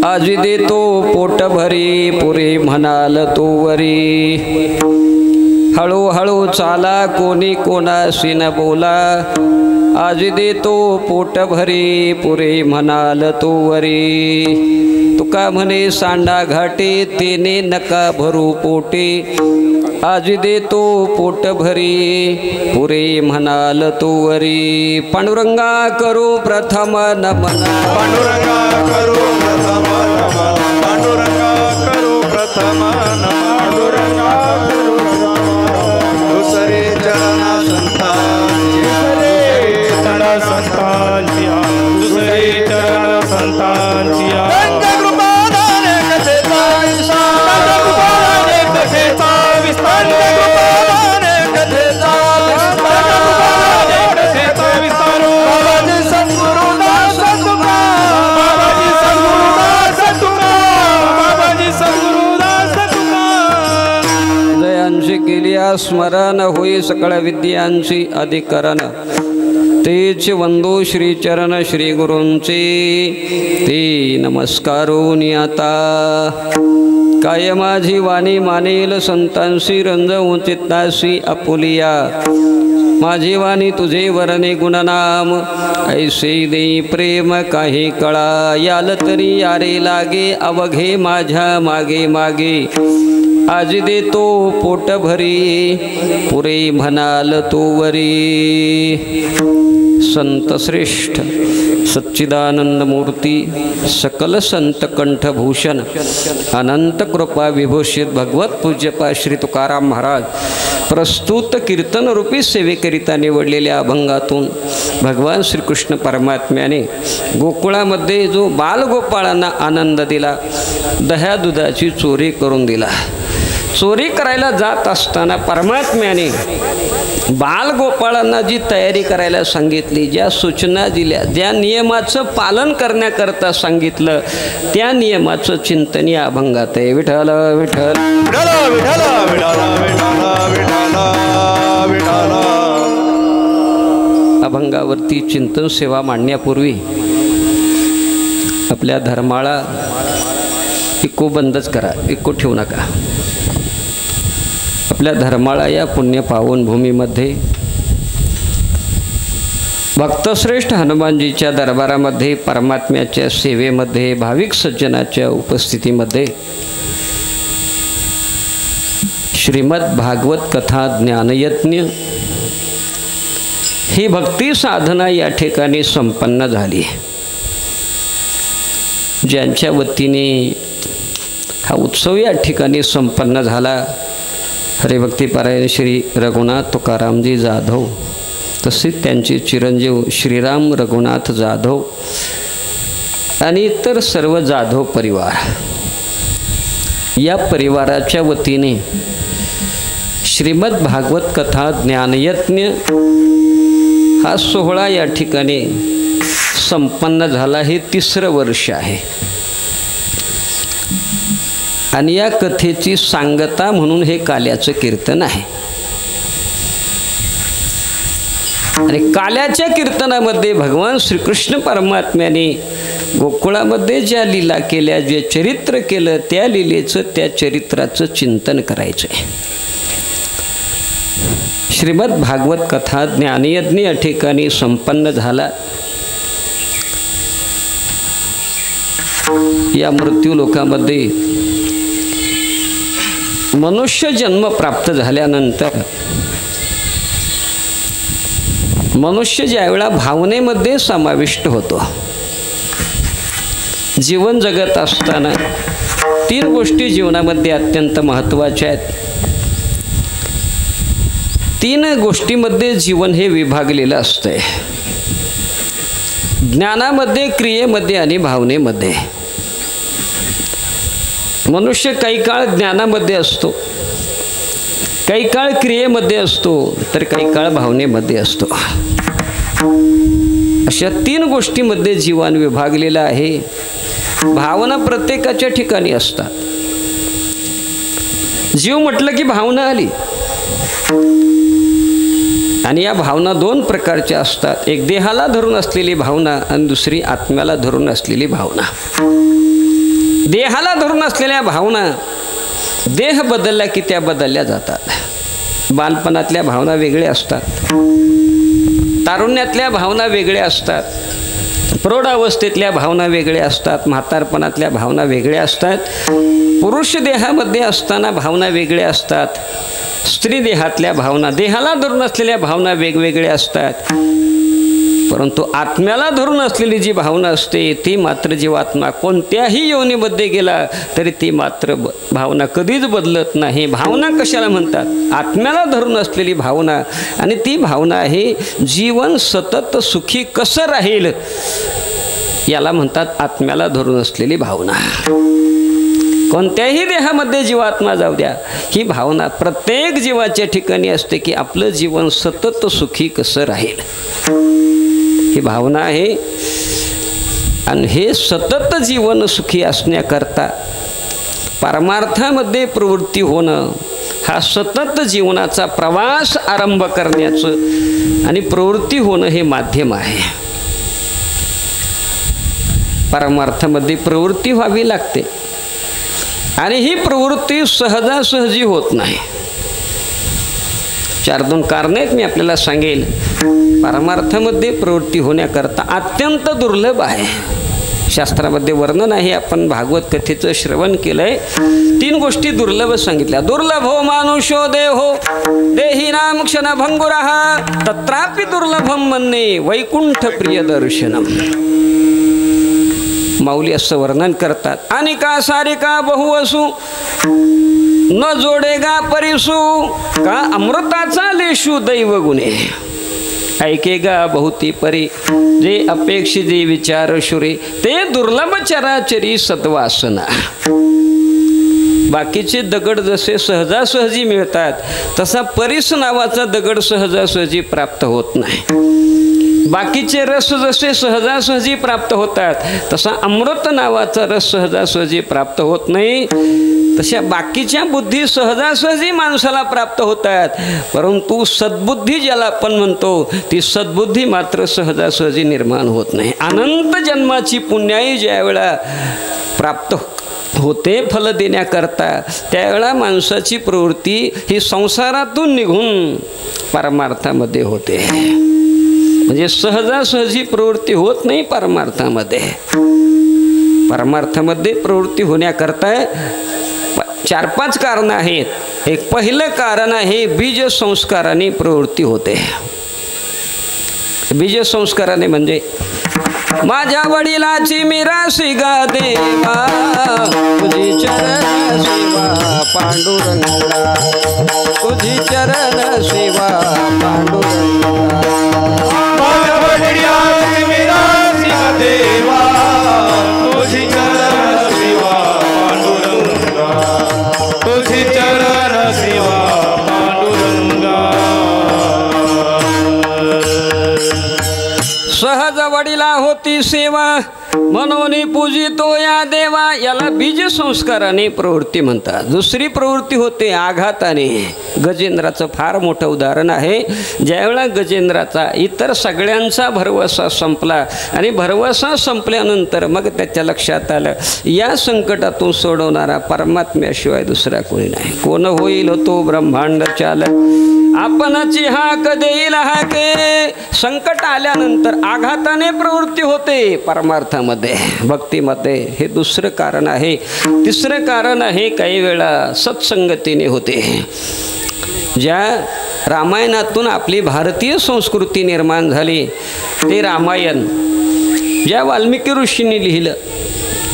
आज देतो पोट भरी पुरे म्हणाल तो वरी। हळूहळू चाला कोणी कोणाशी न बोला, आज देतो पोट भरी पुरे म्हणाल तो वरी। तुका म्हणे सांडा घाटे तेने नका भरू पोटे, आज देतो पोट भरी पुरे म्हणाल तो वरी। पांडुरंगा करू प्रथम नमन, पांडुरंगा करू प्रथम नमन, पांडुरंगा करू प्रथम नमन, पांडुरंगा करू दुसरे चरण संतांची, दुसरे चरण संतांची, दुसरे चरण संतांची। कृपादाने कथेचा विस्तार, कृपादाने कथेचा विस्तार, कृपादाने कथेचा विस्तार, कृपादाने कथेचा विस्तार। बाबाजी सद्गुरुदास तुका, बाबाजी सद्गुरुदास तुका, बाबाजी सद्गुरुदास तुका। जयांशी केली स्मरण होई सकळ विद्यांची अधिकरण, तेच वंदो श्री चरण श्री गुरूंचे ते नमस्कारून आता। काय माझी वाणी मानेल संतांशी रंजवून चित्ताशी आपुलिया, माझी वाणी तुझे वरणे गुणनाम ऐसे दे प्रेम काही कळा। याल तरी यारे लागे अवघे माझ्या मागे मागे, आज देतो पोट भरी पुरे म्हणाल तो वरी। संत श्रेष्ठ सच्चिदानंद मूर्ती सकल संत कंठभूषण अनंत कृपा विभूषित भगवत पूज्यपा श्री तुकाराम महाराज प्रस्तुत कीर्तन रूपी सेवेकरिता निवडलेल्या अभंगातून भगवान श्रीकृष्ण परमात्म्याने गोकुळामध्ये जो बालगोपाळांना आनंद दिला, दह्या दुधाची चोरी करून दिला। चोरी करायला जात असताना परमात्म्याने बालगोपाळांना जी तयारी करायला सांगितली, ज्या सूचना दिल्या, ज्या नियमाचं पालन करण्याकरता सांगितलं, त्या नियमाचं चिंतन या अभंगात आहे। विठ्ठल विठ्ठल विठ्ठल विठ्ठल विठ्ठल विठ्ठल विठ्ठल। अभंगावरती चिंतन सेवा मांडण्यापूर्वी आपल्या धर्माळा इको बंदच करा, इको ठेवू नका। आपल्या धर्माळा या पुण्य पावन भूमीमध्ये भक्तश्रेष्ठ हनुमानजीच्या दरबारामध्ये परमात्म्याच्या सेवेमध्ये भाविक सज्जनाच्या उपस्थितीमध्ये श्रीमद भागवत कथा ज्ञानयज्ञ ही भक्ती साधना या ठिकाणी संपन्न झाली। ज्यांच्या वतीने हा उत्सव या ठिकाणी संपन्न झाला, हरिभक्तीपरायण श्री रघुनाथ तुकारामजी जाधव, तसेच त्यांचे चिरंजीव श्रीराम रघुनाथ जाधव आणि इतर सर्व जाधव परिवार, या परिवाराच्या वतीने श्रीमद भागवत कथा ज्ञानयज्ञ हा सोहळा या ठिकाणी संपन्न झाला। हे 3रं वर्ष आहे आणि या कथेची सांगता म्हणून हे काल्याचं कीर्तन आहे। आणि काल्याच्या कीर्तनामध्ये भगवान श्रीकृष्ण परमात्म्याने गोकुळामध्ये ज्या लीला केल्या, जे चरित्र केलं, त्या लीलेचं, त्या चरित्राचं चिंतन करायचं आहे। श्रीमद भागवत कथा ज्ञानयज्ञ या ठिकाणी संपन्न झाला। या मृत्यू लोकामध्ये मनुष्य जन्म प्राप्त झाल्यानंतर मनुष्य ज्यावेळा भावनेमध्ये समाविष्ट होतो, जीवन जगत असताना 3 गोष्टी जीवनामध्ये अत्यंत महत्त्वाच्या आहेत। 3 गोष्टींमध्ये जीवन हे विभागलेलं असतंय, ज्ञानामध्ये, क्रियेमध्ये आणि भावनेमध्ये। मनुष्य काही काळ ज्ञानामध्ये असतो, काही काळ क्रियेमध्ये असतो, तर काही काळ भावनेमध्ये असतो। अशा 3 गोष्टींमध्ये जीवन विभागलेलं आहे। भावना प्रत्येकाच्या ठिकाणी असतात। जीव म्हटलं की भावना आली, आणि या भावना 2 प्रकारच्या असतात। एक देहाला धरून असलेली भावना आणि दुसरी आत्म्याला धरून असलेली भावना। देहाला धरून असलेल्या भावना देह बदलला की त्या बदलल्या जातात. बालपणातल्या भावना वेगळ्या असतात, तारुण्यातल्या भावना वेगळ्या असतात, प्रौढावस्थेतल्या भावना वेगळ्या असतात, म्हातारपणातल्या भावना वेगळ्या असतात. पुरुष देहामध्ये असताना भावना वेगळ्या असतात, स्त्री देहातल्या भावना, देहाला धरून असलेल्या भावना वेगवेगळ्या असतात. परंतु आत्म्याला धरून असलेली जी भावना असते ती मात्र जीवात्मा कोणत्याही योनीमध्ये गेला तरी ती मात्र भावना कधीच बदलत नाही. भावना कशाला म्हणतात? आत्म्याला धरून असलेली भावना, आणि ती भावना आहे जीवन सतत सुखी कसं राहील याला म्हणतात आत्म्याला धरून असलेली भावना. कोणत्याही देहामध्ये जीवात्मा जाऊ द्या, ही भावना प्रत्येक जीवाच्या ठिकाणी असते की आपलं जीवन सतत सुखी कसं राहील, ही भावना आहे. आणि हे सतत जीवन सुखी असण्याकरता परमार्थामध्ये प्रवृत्ती होणं, हा सतत जीवनाचा प्रवास आरंभ करण्याचं आणि प्रवृत्ती होणं हे माध्यम आहे. परमार्थामध्ये प्रवृत्ती व्हावी लागते आणि ही प्रवृत्ती सहजासहजी होत नाही. 4-2 कारणे आहेत मी आपल्याला सांगेल. परमार्थामध्ये प्रवृत्ती होण्याकरता अत्यंत दुर्लभ आहे. शास्त्रामध्ये वर्णन आहे, आपण भागवत कथेचं श्रवण केलंय. 3 गोष्टी दुर्लभ सांगितल्या. दुर्लभो मानुषो देहो देहिनाम क्षणभंगुरः तत्रापि दुर्लभम मन्ये वैकुंठ प्रिय दर्शनम. माऊली असं वर्णन करतात. अनिका सारिका बहुवसू न जोडेगा परिसू का अमृताचा लेशू दैव गुणे ऐकेगा बहुती परी जे अपेक्षी जे विचार शुरे ते दुर्लभ चराचरी सद्वासना. बाकीचे दगड जसे सहजासहजी मिळतात तसा परीस नावाचा दगड सहजासहजी प्राप्त होत नाही. बाकीचे रस जसे सहजासहजी प्राप्त होतात तसा अमृत नावाचा रस सहजासहजी प्राप्त होत नाही. तशा बाकीच्या बुद्धी सहजासहजी माणसाला प्राप्त होतात, परंतु सद्बुद्धी ज्याला आपण म्हणतो ती सद्बुद्धी मात्र सहजासहजी निर्माण होत नाही. अनंत जन्माची पुण्याई ज्यावेळा प्राप्त होते फल देण्याकरता, त्यावेळा माणसाची प्रवृत्ती ही संसारातून निघून परमार्थामध्ये होते. म्हणजे सहजासहजी प्रवृत्ती होत नाही परमार्थामध्ये. परमार्थामध्ये प्रवृत्ती होण्याकरता 4-5 कारणं आहेत. एक पहिलं कारण आहे बीज संस्काराने प्रवृत्ती होते. बीज संस्काराने म्हणजे माझ्या वडिलाची मिरासी गा देवा तुझी चरण सेवा पांडुरंगा तुझी चरण सेवा पांडुरंगा. माझ्या वडिलाची मिरासी गा देवा तुझी चरण सेवा पांडुरंगा तुझी चरण सेवा पांडुरंगा. सहज वडिला होती सेवा म्हणून पूजितो या देवा. याला बीज संस्काराने प्रवृत्ती म्हणतात. दुसरी प्रवृत्ती होते आघाताने. गजेंद्राचं फार मोठं उदाहरण आहे. ज्यावेळा गजेंद्राचा इतर सगळ्यांचा भरवसा संपला आणि भरवसा संपल्यानंतर मग त्याच्या लक्षात आलं या संकटातून सोडवणारा परमात्म्याशिवाय दुसरा कोणी नाही. कोण होईल तो ब्रह्मांड चालक आपणची हाक देईल हाके. संकट आल्यानंतर आघाताने प्रवृत्ती होते परमार्थामध्ये भक्तीमध्ये. हे दुसरं कारण आहे. तिसरं कारण आहे काही वेळा सत्संगतीने होते. ज्या रामायणातून आपली भारतीय संस्कृती निर्माण झाली ते रामायण ज्या वाल्मिकी ऋषींनी लिहिलं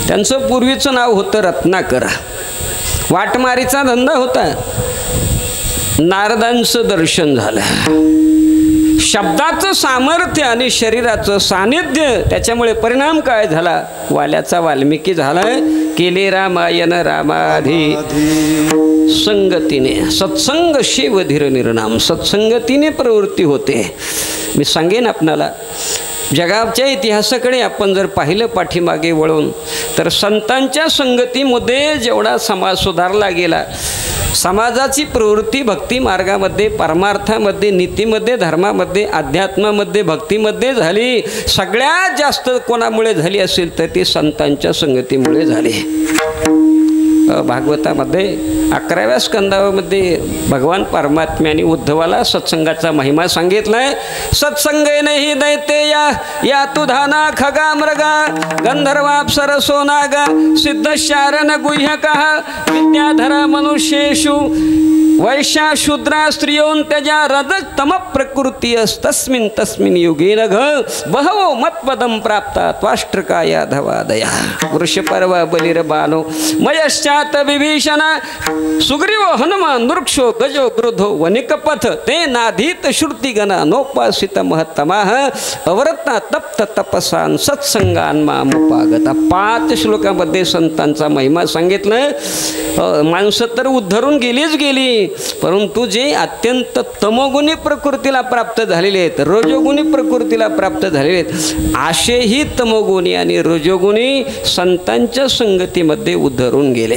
त्यांचं पूर्वीचं नाव होतं रत्नाकर. वाटमारीचा धंदा होता. नारदांचं दर्शन झालं. शब्दाचं सामर्थ्य आणि शरीराचं सानिध्य त्याच्यामुळे परिणाम काय झाला? वाल्याचा वाल्मिकी झाला. केले रामायण रामाधी संगतीने सत्संग शिव धीर निर्नाम. सत्संगतीने प्रवृत्ती होते. मी सांगेन आपणाला जगाच्या इतिहासाकडे आपण जर पाहिलं पाठीमागे वळून तर संतांच्या संगतीमध्ये जेवढा समाज सुधारला गेला समाजाची प्रवृत्ती भक्ती मार्गामध्ये, परमार्थामध्ये, नीतीमध्ये, धर्मामध्ये, अध्यात्मामध्ये, भक्तीमध्ये झाली. सगळ्यात जास्त कोणामुळे झाली असेल तर ती संतांच्या संगतीमुळे झाली. भागवतामध्ये 11व्या स्कंदामध्ये भगवान परमात्म्याने उद्धवाला सत्संगाचा महिमा सांगितलाय. सत्संगेने ही दैतेया या तुधाना खगा मृगा गंधर्वाप्सरसो नागा सिद्धशारण गुह्यकः विद्याधरा मनुष्येषु वैश्या शूद्रा स्त्रियोंत्यजा रजत तम प्रकृती तस्मिन् तस्मिन् युगे नघ बहवो मत्पदम प्राप्ता त्वाष्ट्रकाया धवादया. वृषपर्व बलिर्बालो मयश्चात विभीषण सुग्रीव हनुमान नृक्षो गजो गृधो वनिकपथ ते नाधीत श्रुतिगणा नोपासित महत्तमाः अवरत्ना तप्त तपसान् सत्संगान् मामुपागता. 5 श्लोकामध्ये संतांचा महिमा सांगितलं. माणसं तर उद्धरून गेलीच गेली, परंतु जे अत्यंत तमोगुणी प्रकृतीला प्राप्त झालेले आहेत, रजोगुणी प्रकृतीला प्राप्त झालेले आहेत, असेही तमोगुणी आणि रजोगुणी संतांच्या संगतीमध्ये उद्धरून गेले.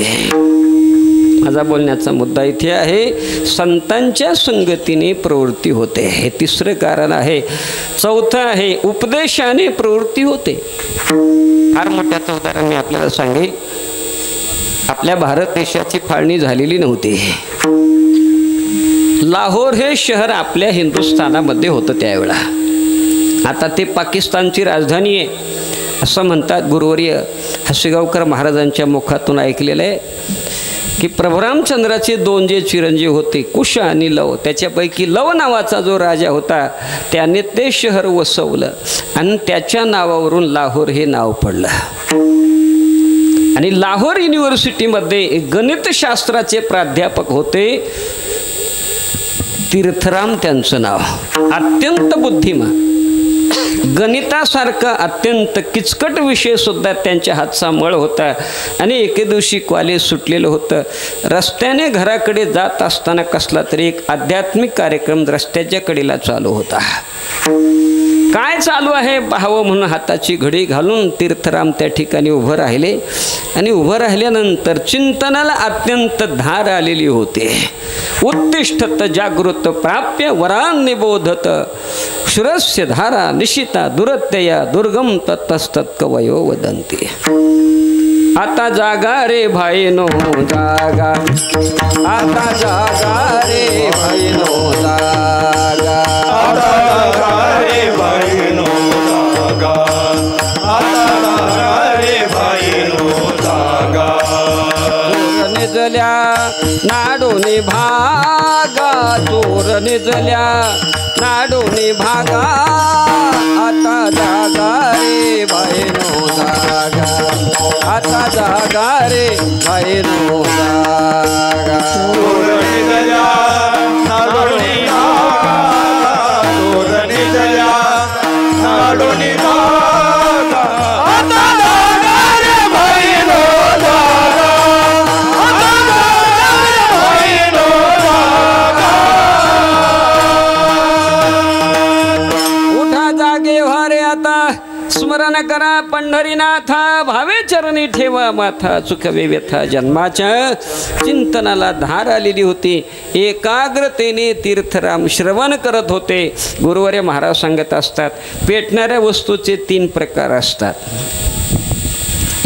माझा बोलण्याचा मुद्दा इथे आहे, संतांच्या संगतीने प्रवृत्ती होते. हे 3रं कारण आहे. 4थं आहे उपदेशाने प्रवृत्ती होते. फार मोठ्याचं उदाहरण मी आपल्याला सांगेल. आपल्या भारत देशाची फाळणी झालेली नव्हती. लाहोर हे शहर आपल्या हिंदुस्थानामध्ये होतं त्यावेळा. आता ते पाकिस्तानची राजधानी आहे असं म्हणतात. गुरुवर्य हसेगावकर महाराजांच्या मुखातून ऐकलेलं आहे की प्रभुरामचंद्राचे 2 जे चिरंजीव होते, कुश आणि लव, त्याच्यापैकी लव नावाचा जो राजा होता त्याने ते शहर वसवलं आणि त्याच्या नावावरून लाहोर हे नाव पडलं. आणि लाहोर युनिव्हर्सिटीमध्ये गणितशास्त्राचे प्राध्यापक होते तीर्थराम, त्यांचं नाव. अत्यंत बुद्धिमान, गणितासारखा अत्यंत किचकट विषय सुद्धा त्यांच्या हातचा मळ होता. आणि एके दिवशी कॉलेज सुटलेलं होतं. रस्त्याने घराकडे जात असताना कसला तरी एक आध्यात्मिक कार्यक्रम रस्त्याच्या कडेला चालू होता. काय चालू आहे पाहावं म्हणून हाताची घडी घालून तीर्थराम त्या ठिकाणी उभं राहिले. आणि उभं राहिल्यानंतर चिंतनाला अत्यंत धार आलेली होती. उत्तिष्ठत जागृत प्राप्य वरान निबोधत शुरस्य धारा निशिता दुरत्यया दुर्गम ततस्तत्कवयो वदन्ति. आता जागा रे भाईनो जागा, आता जागा रे भाईनो जागा, आता जागा रे भाईनो जागा, आता जागा रे भाईनो जागा. चोर निजल्या नाडोनी भागा, चोर निजल्या नाडोनी भागा, आता जागा रे भाईनो जागा, आता जागा रे भाईनो जागा. चोर निजल्या नाडोनी भागा, चोर निजल्या नाडोनी भागा, आता जागा रे भाईनो जागा, आता जागा रे भाईनो जागा. उठा जागे व्हा रे आता, स्मरण करा पंढरीनाथा, भावे चरणी ठेवा माथा, चुकवे व्यथा जन्माच्या. चिंतनाला धार आलेली होती. एकाग्रतेने तीर्थराम श्रवण करत होते. गुरुवर्य महाराज सांगत असतात, पेटणाऱ्या वस्तूचे 3 प्रकार असतात.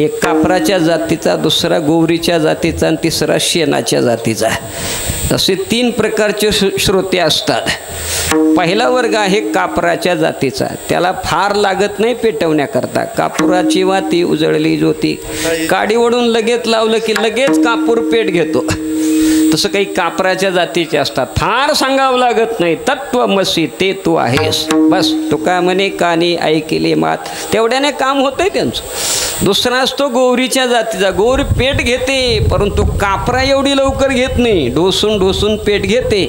एक कापराच्या जातीचा, दुसरा गोवरीच्या जातीचा आणि तिसरा शेणाच्या जातीचा. असे 3 प्रकारचे श्रोते असतात. पहिला वर्ग आहे कापराच्या जातीचा. त्याला फार लागत नाही पेटवण्याकरता. कापुराची वाती उजळली ज्योती, काडी ओढून लगेच लावलं की लगेच कापूर पेट घेतो. तसं काही कापराच्या जातीचे असतात. फार सांगावं लागत नाही. तत्वमसी ते तू आहेस, बस तुका म्हणे कानी ऐकिले मात, तेवढ्याने काम होतंय त्यांचं. दुसरा असतो गोवरीच्या जातीचा. गोवरी पेट घेते, परंतु कापरा एवढी लवकर घेत नाही, ढोसून ढोसून पेट घेते.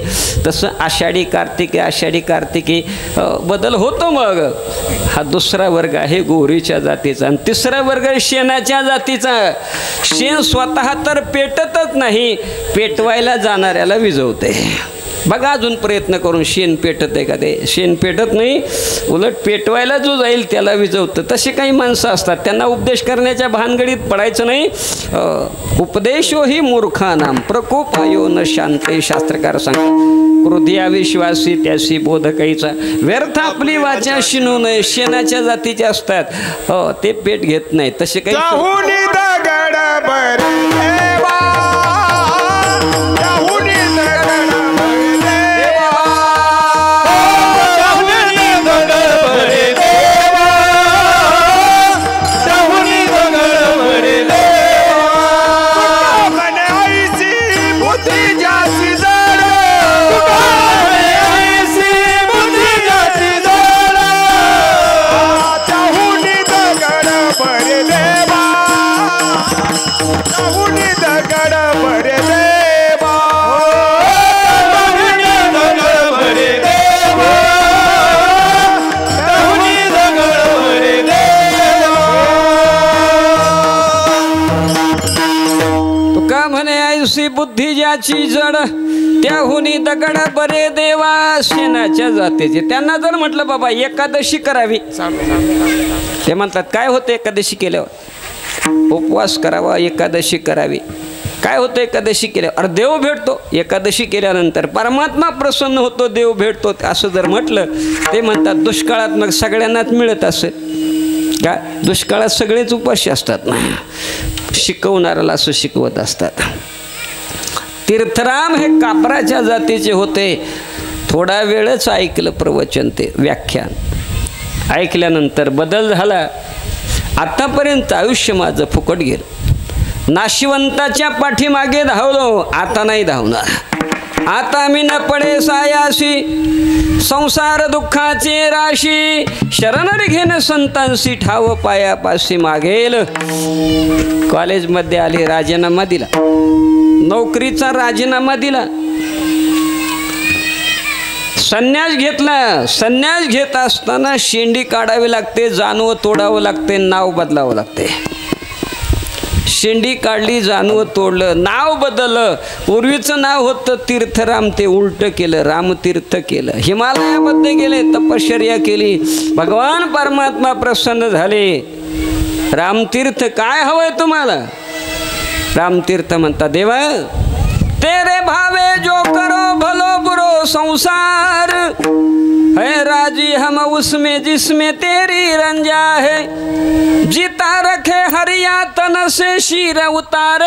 तसं आषाढी कार्तिकी, आषाढी कार्तिकी बदल होतो. मग हा दुसरा वर्ग आहे गोवरीच्या जातीचा. आणि तिसरा वर्ग शेणाच्या जातीचा. शेण स्वतः तर पेटतच नाही, पेटवायला जाणाऱ्याला विजवते. बघा अजून प्रयत्न करून शेण पेटत आहे का ते? शेण पेटत नाही, उलट पेटवायला जो जाईल त्याला विजवतं. तसे काही माणसं असतात, त्यांना उपदेश करण्याच्या भानगडीत पडायचं नाही. उपदेशो ही मूर्खानाम प्रकोपायो न शांते, शास्त्रकार सांगतात. क्रोधिया विश्वासी त्याशी बोधकाईचा, व्यर्थ आपली वाचा शिनू नये. शेणाच्या जातीचे असतात, ते पेट घेत नाही. तसे काही बुद्धी ज्याची जड त्याहुनी दगड बरे देवा. शेणाच्या जातीचे त्यांना जर म्हटलं बाबा एकादशी करावी, ते म्हणतात काय होतं एकादशी केल्यावर? उपवास करावा, एकादशी करावी. काय होतं एकादशी केल्यावर? अरे देव भेटतो. एकादशी केल्यानंतर परमात्मा प्रसन्न होतो, देव भेटतो. असं जर म्हटलं, ते म्हणतात दुष्काळात मग सगळ्यांनाच मिळत असेल का? दुष्काळात सगळेच उपाशी असतात ना. शिकवणाऱ्याला असं शिकवत असतात. तीर्थराम हे कापराच्या जातीचे होते. थोडा वेळच ऐकलं प्रवचन, ते व्याख्यान ऐकल्यानंतर बदल झाला. आतापर्यंत आयुष्य माझं फुकट गेलं. नाशिवंताच्या पाठीमागे धावलो, आता नाही धावणार. आता मी न पडे सायाशी, संसार दुःखाचे राशी. शरण घेणं संतांशी, ठाव पायापाशी मागेल. कॉलेजमध्ये आले, राजीनामा दिला, नोकरीचा राजीनामा दिला, संन्यास घेतला. संन्यास घेत असताना शेंडी काढावी लागते, जानवं तोडावं लागते, नाव बदलावं लागते. शेंडी काढली, जानवं तोडलं, नाव बदललं. पूर्वीचं नाव होतं तीर्थराम, ते उलटं केलं, रामतीर्थ केलं. हिमालयामध्ये गेले, तपश्चर्या केली, भगवान परमात्मा प्रसन्न झाले. रामतीर्थ काय हवंय तुम्हाला? रामतीर्थ म्हणता, देवा तेरे भावे जो करो भलो बुरो संसार है, राजी हम उसमें जिसमें तेरी रंजा है. जीता रखे हरिया तन से शीर उतारे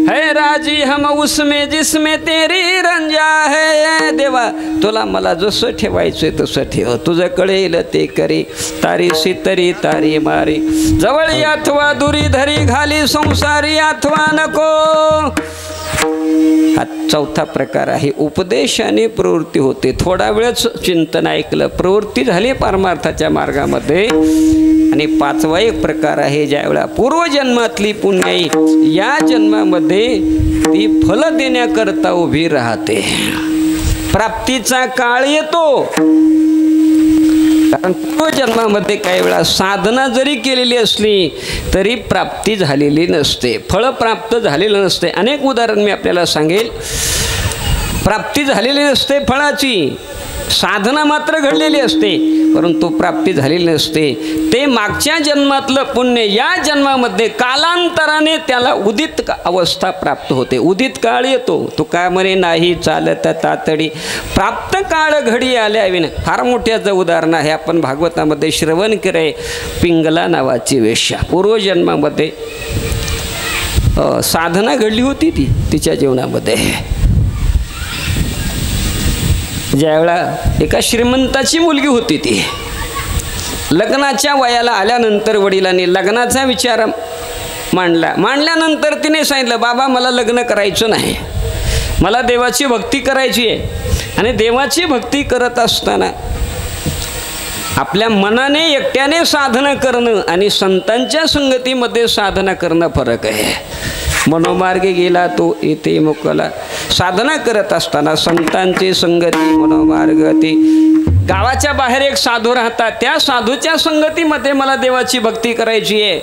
है, राजी हम उसमें जिसमें तेरी रंजा है. देवा तुला मला जसं ठेवायचंय तसं ठेव, तुझं कळेल ते करी. तारी सितरी तारी मारी, जवळी अथवा दुरी धरी घाली, संसारी अथवा नको. हा चौथा प्रकार आहे. उपदेशाने प्रवृत्ती होते. थोडा वेळच चिंतन ऐकलं, प्रवृत्ती झाली परमार्थाच्या मार्गामध्ये. आणि पाचवा एक प्रकार आहे, ज्यावेळा पूर्वजन्मातली पुण्याई या जन्मामध्ये ती फल देण्याकरता उभी राहते. प्राप्तीचा काळ येतो. कारण पूर्वजन्मामध्ये काही वेळा साधना जरी केलेली असली तरी प्राप्ती झालेली नसते, फळ प्राप्त झालेलं नसते. अनेक उदाहरण मी आपल्याला सांगेल. प्राप्ती झालेली नसते फळाची, साधना मात्र घडलेली असते, परंतु प्राप्ती झालेली नसते. ते मागच्या जन्मातलं पुण्य या जन्मामध्ये कालांतराने त्याला उदित अवस्था प्राप्त होते. उदित काळ येतो. तो काय म्हणे, नाही चालत तातडी प्राप्त काळ घडी आल्या विना. फार मोठ्याचं उदाहरण आहे, आपण भागवतामध्ये श्रवण केलंय. पिंगला नावाची वेश्या पूर्वजन्मामध्ये साधना घडली होती तिच्या जीवनामध्ये. ज्यावेळा एका श्रीमंताची मुलगी होती, ती लग्नाच्या वयाला आल्यानंतर वडिलांनी लग्नाचा विचार मांडल्यानंतर तिने सांगितलं, बाबा मला लग्न करायचं नाही, मला देवाची भक्ती करायची आहे. आणि देवाची भक्ती करत असताना आपल्या मनाने एकट्याने साधना करणं आणि संतांच्या संगतीमध्ये साधना करणं फरक आहे. मनोमार्गे गेला तो इथे मुकला. साधना करत असताना संतांची संगती मनोमार्ग, ती गावाच्या बाहेर एक साधू राहतात, त्या साधूच्या संगतीमध्ये मला देवाची भक्ती करायची आहे.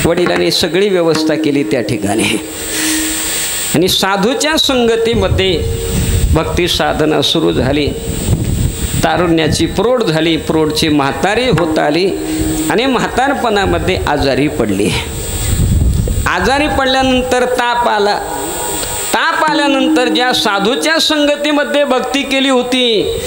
वडिलांनी सगळी व्यवस्था केली त्या ठिकाणी. आणि साधूच्या संगतीमध्ये भक्ती साधना सुरू झाली, तारुण्याची प्रौढ झाली, प्रौढची म्हातारी होत आली आणि म्हातारपणामध्ये आजारी पडली. आजारी पडल्यानंतर ताप आला. ताप आल्यानंतर ज्या साधूच्या संगतीमध्ये भक्ती केली होती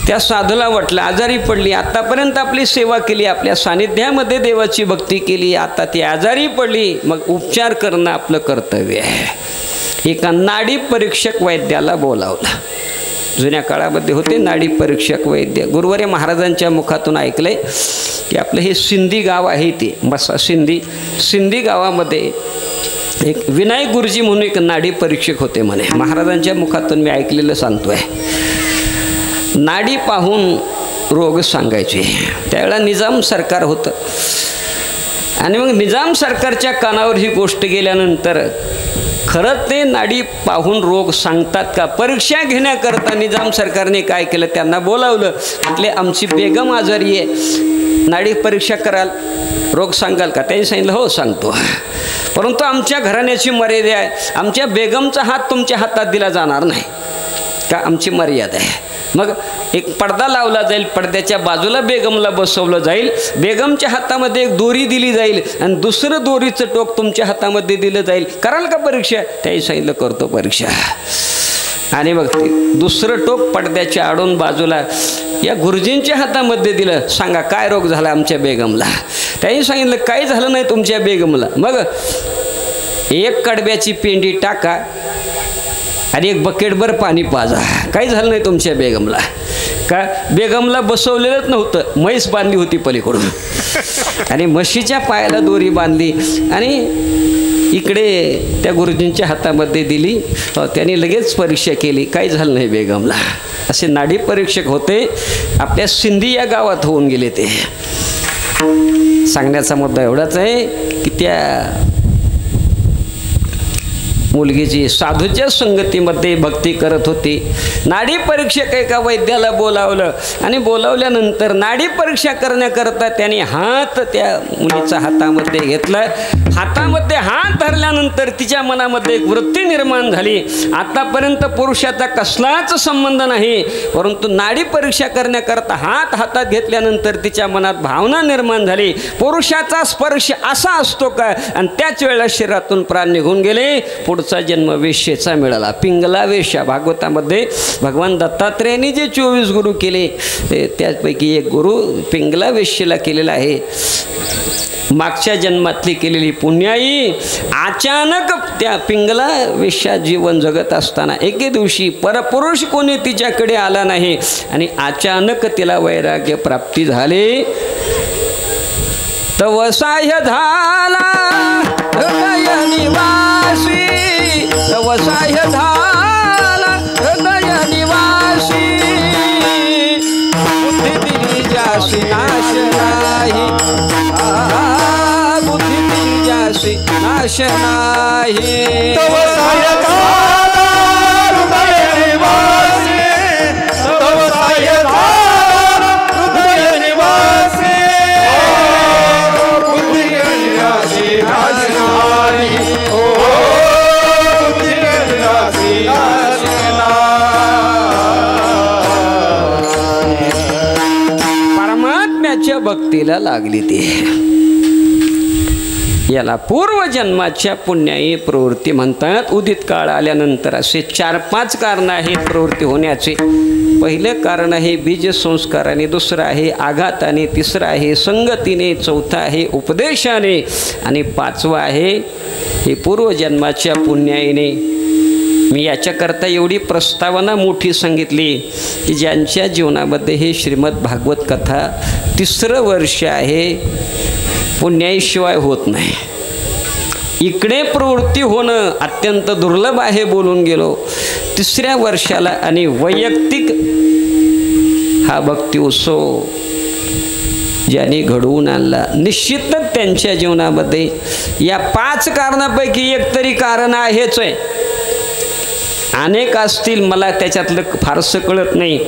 त्या साधूला वाटलं आजारी पडली, आतापर्यंत आपली सेवा केली, आपल्या सानिध्यामध्ये देवाची भक्ती केली, आता ती आजारी पडली, मग उपचार करणं आपलं कर्तव्य आहे. एका नाडी परीक्षक वैद्याला बोलावलं. जुन्या काळामध्ये होते नाडी परीक्षक वैद्य. गुरुवर्य महाराजांच्या मुखातून ऐकलंय की आपलं हे सिंधी गाव आहे, ते बसा सिंधी गावामध्ये एक विनायक गुरुजी म्हणून एक नाडी परीक्षक होते म्हणे. महाराजांच्या मुखातून मी ऐकलेलं सांगतोय. नाडी पाहून रोग सांगायचे. त्यावेळेला निजाम सरकार होतं आणि मग निजाम सरकारच्या कानावर ही गोष्ट गेल्यानंतर खरंच ते नाडी पाहून रोग सांगतात का? परीक्षा घेण्याकरता निजाम सरकारने काय केलं, त्यांना बोलावलं. म्हटले आमची बेगम आजारी आहे, नाडी परीक्षा कराल, रोग सांगाल का? त्यांनी सांगितलं हो सांगतो, परंतु आमच्या घराण्याची मर्यादा आहे, आमच्या बेगमचा हात तुमच्या हातात दिला जाणार नाही का, आमची मर्यादा आहे. मग एक पडदा लावला जाईल, पडद्याच्या बाजूला बेगमला बसवलं जाईल, बेगमच्या हातामध्ये एक दोरी दिली जाईल आणि दुसरं दोरीचं टोक तुमच्या हातामध्ये दिलं जाईल, कराल का परीक्षा? त्याही सांगितलं करतो परीक्षा. आणि मग ते दुसरं टोक पडद्याच्या आडून बाजूला या गुरुजींच्या हातामध्ये दिलं. सांगा काय रोग झाला आमच्या बेगमला? त्याही सांगितलं काही झालं नाही तुमच्या बेगमला. मग एक कडब्याची पेंडी टाका आणि एक बकेटभर पाणी पाजा, काही झालं नाही तुमच्या बेगमला. का? बेगमला बसवलेलंच नव्हतं, म्हैस बांधली होती पलीकडून आणि म्हशीच्या पायाला दोरी बांधली आणि इकडे त्या गुरुजींच्या हातामध्ये दिली. त्यांनी लगेच परीक्षा केली, काही झालं नाही बेगमला. असे नाडी परीक्षक होते. आपल्या सिंधी या गावात होऊन गेले. ते सांगण्याचा मुद्दा एवढाच आहे की त्या मुलगीची साधूच्या संगतीमध्ये भक्ती करत होती. नाडी परीक्षक एका वैद्याला बोलावलं आणि बोलावल्यानंतर नाडी परीक्षा करण्याकरता त्याने हात त्या मुलीचा हातामध्ये घेतला. हातामध्ये हात धरल्यानंतर तिच्या मनामध्ये एक वृत्ती निर्माण झाली. आतापर्यंत पुरुषाचा कसलाच संबंध नाही, परंतु नाडी परीक्षा करण्याकरता हात हातात घेतल्यानंतर तिच्या मनात भावना निर्माण झाली, पुरुषाचा स्पर्श असा असतो का? आणि त्याच वेळेला शरीरातून प्राण निघून गेले. पुढचा जन्म वेश्येचा मिळाला, पिंगला वेश्या. भागवतामध्ये भगवान दत्तात्रेयांनी जे 24 गुरु केले त्यापैकी एक गुरु पिंगला वेश्येला केलेला आहे. मागच्या जन्मातली केलेली पुण्याई अचानक त्या पिंगला वेश्या जीवन जगत असताना एके दिवशी परपुरुष कोणी तिच्याकडे आला नाही आणि अचानक तिला वैराग्य प्राप्ती झाले. तवसाय झाला हृदय निवासी, तवसाय झाला हृदय निवासी, बुद्धी दिली जासी नाश नाही, बुद्धी दिली जासी नाश नाही. तवसाय झाला हृदय निवासी, तवसाय झाला हृदय निवासी, बुद्धी दिली जासी नाश नाही, बुद्धी दिली जासी नाश नाही. परमात्म्याच्या भक्तीला लागली ती. याला पूर्वजन्माच्या पुण्याई प्रवृत्ती म्हणतात. उदित काळ आल्यानंतर असे 4-5 कारण आहेत प्रवृत्ती होण्याचे. पहिलं कारण आहे बीज संस्काराने, दुसरं आहे आघाताने, तिसरं आहे संगतीने, चौथं आहे उपदेशाने आणि 5वं आहे हे पूर्वजन्माच्या पुण्याईने. मी याच्याकरता एवढी प्रस्तावना मोठी सांगितली की ज्यांच्या जीवनामध्ये हे श्रीमद भागवत कथा 3रं वर्ष आहे, पुण्याईशिवाय होत नाही. इकडे प्रवृत्ती होणं अत्यंत दुर्लभ आहे, बोलून गेलो. 3ऱ्या वर्षाला आणि वैयक्तिक हा भक्ती उत्सव ज्यांनी घडवून आणला, निश्चितच त्यांच्या जीवनामध्ये या 5 कारणापैकी एक तरी कारण आहेच आहे. अनेक असतील, मला त्याच्यातलं फारसं कळत नाही,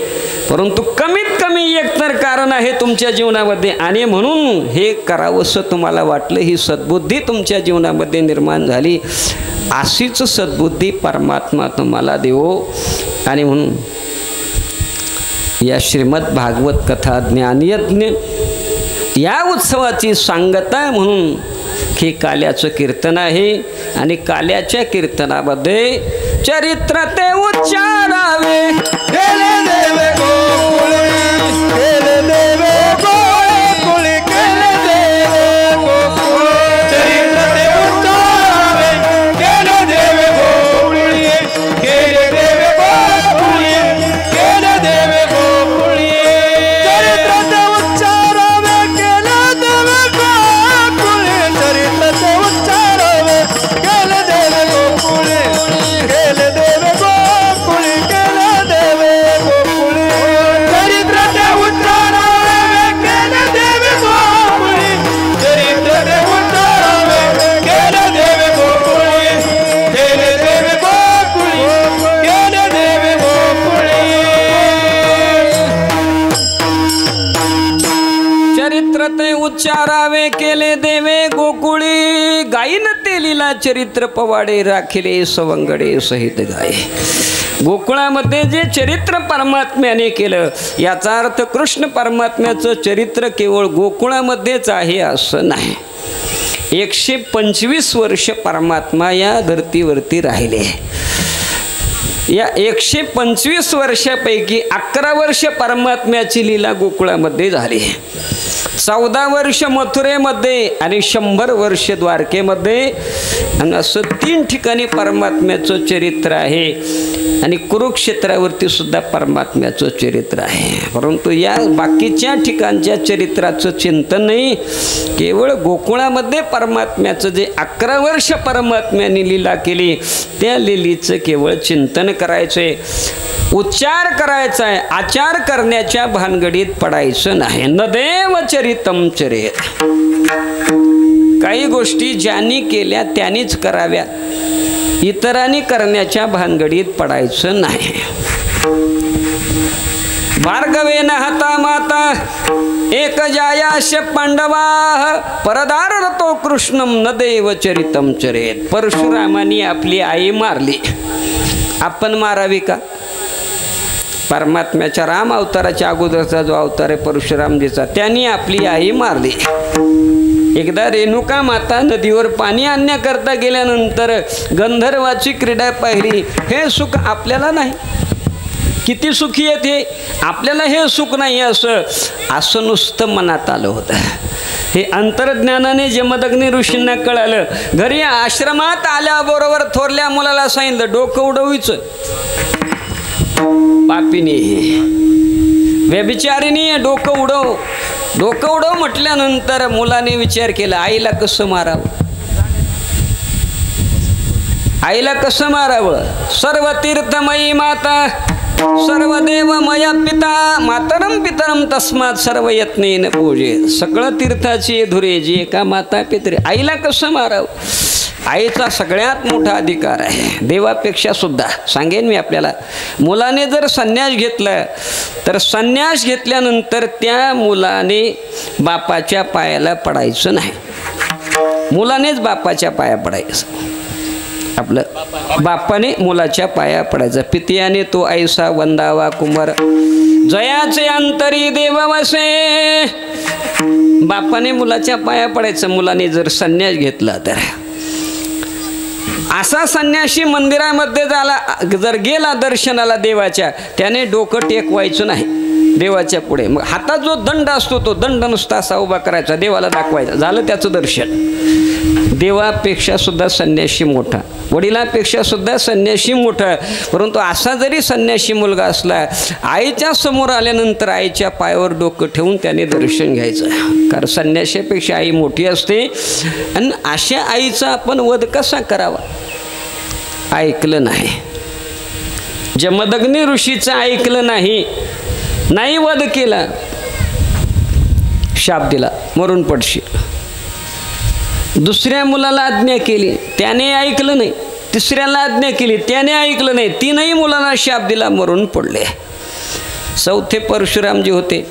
परंतु कमीत कमी एक तर कारण आहे तुमच्या जीवनामध्ये आणि म्हणून हे करावंसं तुम्हाला वाटलं, ही सद्बुद्धी तुमच्या जीवनामध्ये निर्माण झाली. अशीच सद्बुद्धी परमात्मा तुम्हाला देवो. आणि म्हणून या श्रीमद भागवत कथा ज्ञानयज्ञ या उत्सवाची सांगता म्हणून हे काल्याचं कीर्तन आहे. आणि काल्याच्या कीर्तनामध्ये चरित्र ते उच्चारावे, केले देवे गोकुळे, केले देवे गोकुळे, केले देवे गोकुळे. चरित्र ते उच्चारावे, केले देवे गोकुळे, केले देवे गोकुळे, केले देवे गोकुळे. चरित्र ते उच्चारावे, केले देवे गोकुळे, चरित्र ते उच्चारावे, केले देवे गोकुळे, केले देवे गोकुळे, केले देवे गोकुळे. चरित्र ते उच्चारावे, केले देवे गोकुळे, चरित्र ते उच्चारावे, केले देवे गोकुळे, केले देवे गोकुळे, केले देवे गोकुळे. चरित्र ते उच्चारावे केले देवे गोकुळी. गायीन ते लीला चरित्र पवाडे, राखिले सवंगडे सहित गाय. गोकुळामध्ये जे चरित्र परमात्म्याने केलं याचा अर्थ कृष्ण परमात्म्याचं चरित्र केवळ गोकुळामध्येच आहे असं नाही. 125 वर्ष परमात्मा या धर्तीवरती राहिले. या 125 वर्षापैकी 11 वर्ष परमात्म्याची लीला गोकुळामध्ये झाली, 14 वर्ष मथुरेमध्ये आणि 100 वर्ष द्वारकेमध्ये. आणि असं 3 ठिकाणी परमात्म्याचं चरित्र आहे. आणि कुरुक्षेत्रावरती सुद्धा परमात्म्याचं चरित्र आहे. परंतु या बाकीच्या ठिकाणच्या चरित्राचं चिंतन नाही, केवळ गोकुळामध्ये परमात्म्याचं जे 11 वर्ष परमात्म्याने लीला केली त्या लीलीचं केवळ चिंतन करायचंय, उच्चार करायचा आहे. आचार करण्याच्या भानगडीत पडायचं नाही. न देव चरितम चरेत. काही गोष्टी ज्यांनी केल्या त्यांनीच कराव्या, इतरांनी करण्याच्या भानगडीत पडायचं नाही. भार्गवेन हता माता एक जायाश पांडवा परदारतो कृष्णम न देव चरितम चरेत. परशुरामानी आपली आई मारली, आपण मारावी का? परमात्म्याच्या राम अवताराच्या अगोदरचा जो अवतार आहे परशुरामजीचा, त्यांनी आपली आई मारली. एकदा रेणुका माता नदीवर पाणी आणण्याकरता गेल्यानंतर गंधर्वाची क्रीडा पाहिली. हे सुख आपल्याला नाही, किती सुखी आहे ते, आपल्याला हे सुख नाही असं नुसतं मनात आलं होतं. हे अंतर्ज्ञानाने जमदग्नी ऋषींना कळालं. घरी आश्रमात आल्याबरोबर थोरल्या मुलाला सांगितलं डोकं उडवायचं. पापिनी व्यभिचारिणी डोकं उडव. डोकं उडव म्हटल्यानंतर मुलाने विचार केला आईला कसं मारावं, आईला कसं मारावं. सर्व तीर्थमयी माता सर्व देव मया पिता मातरम पितरम तस्मात सर्व यत्नेन पूजे. सगळं तीर्थाची धुरे जी एका माता पितरे, आईला कसं मारावं. आईचा सगळ्यात मोठा अधिकार आहे, देवापेक्षा सुद्धा. सांगेन मी आपल्याला, मुलाने जर संन्यास घेतला तर संन्यास घेतल्यानंतर त्या मुलाने बापाच्या पायाला पडायचं नाही. मुलानेच बापाच्या पाया पडायचं. आपलं बापाने मुलाच्या पाया पडायचं. पित्याने तो ऐसा वंदावा कुमार जयाचे अंतरी देव वसे. बापाने मुलाच्या पाया पडायचं मुलाने जर संन्यास घेतला तर. असा संन्यासी मंदिरामध्ये जर गेला दर्शनाला देवाच्या, त्याने डोकं टेकवायचं नाही देवाच्या पुढे. मग हातात जो दंड असतो तो दंड नुसता असा उभा करायचा, देवाला दाखवायचा, झालं त्याचं दर्शन. देवापेक्षा सुद्धा संन्यासी मोठा, वडिलांपेक्षा सुद्धा संन्यासी मोठा. परंतु असा जरी संन्यासी मुलगा असला, आईच्या समोर आल्यानंतर आईच्या पायावर डोकं ठेवून त्याने दर्शन घ्यायचं, कारण संन्याशापेक्षा आई मोठी असते. आणि अशा आईचा आपण वध कसा करावा. ऐकलं नाही, जमदग्नी ऋषीचं ऐकलं नाही, नाही वध केला, शाप दिला मरून पडशील. दुसऱ्या मुलाला आज्ञा केली, त्याने ऐकलं नाही. तिसऱ्याला आज्ञा केली, त्याने ऐकलं नाही. तीनही मुलांना शाप दिला, मरून पडले. चौथे परशुरामजी होते,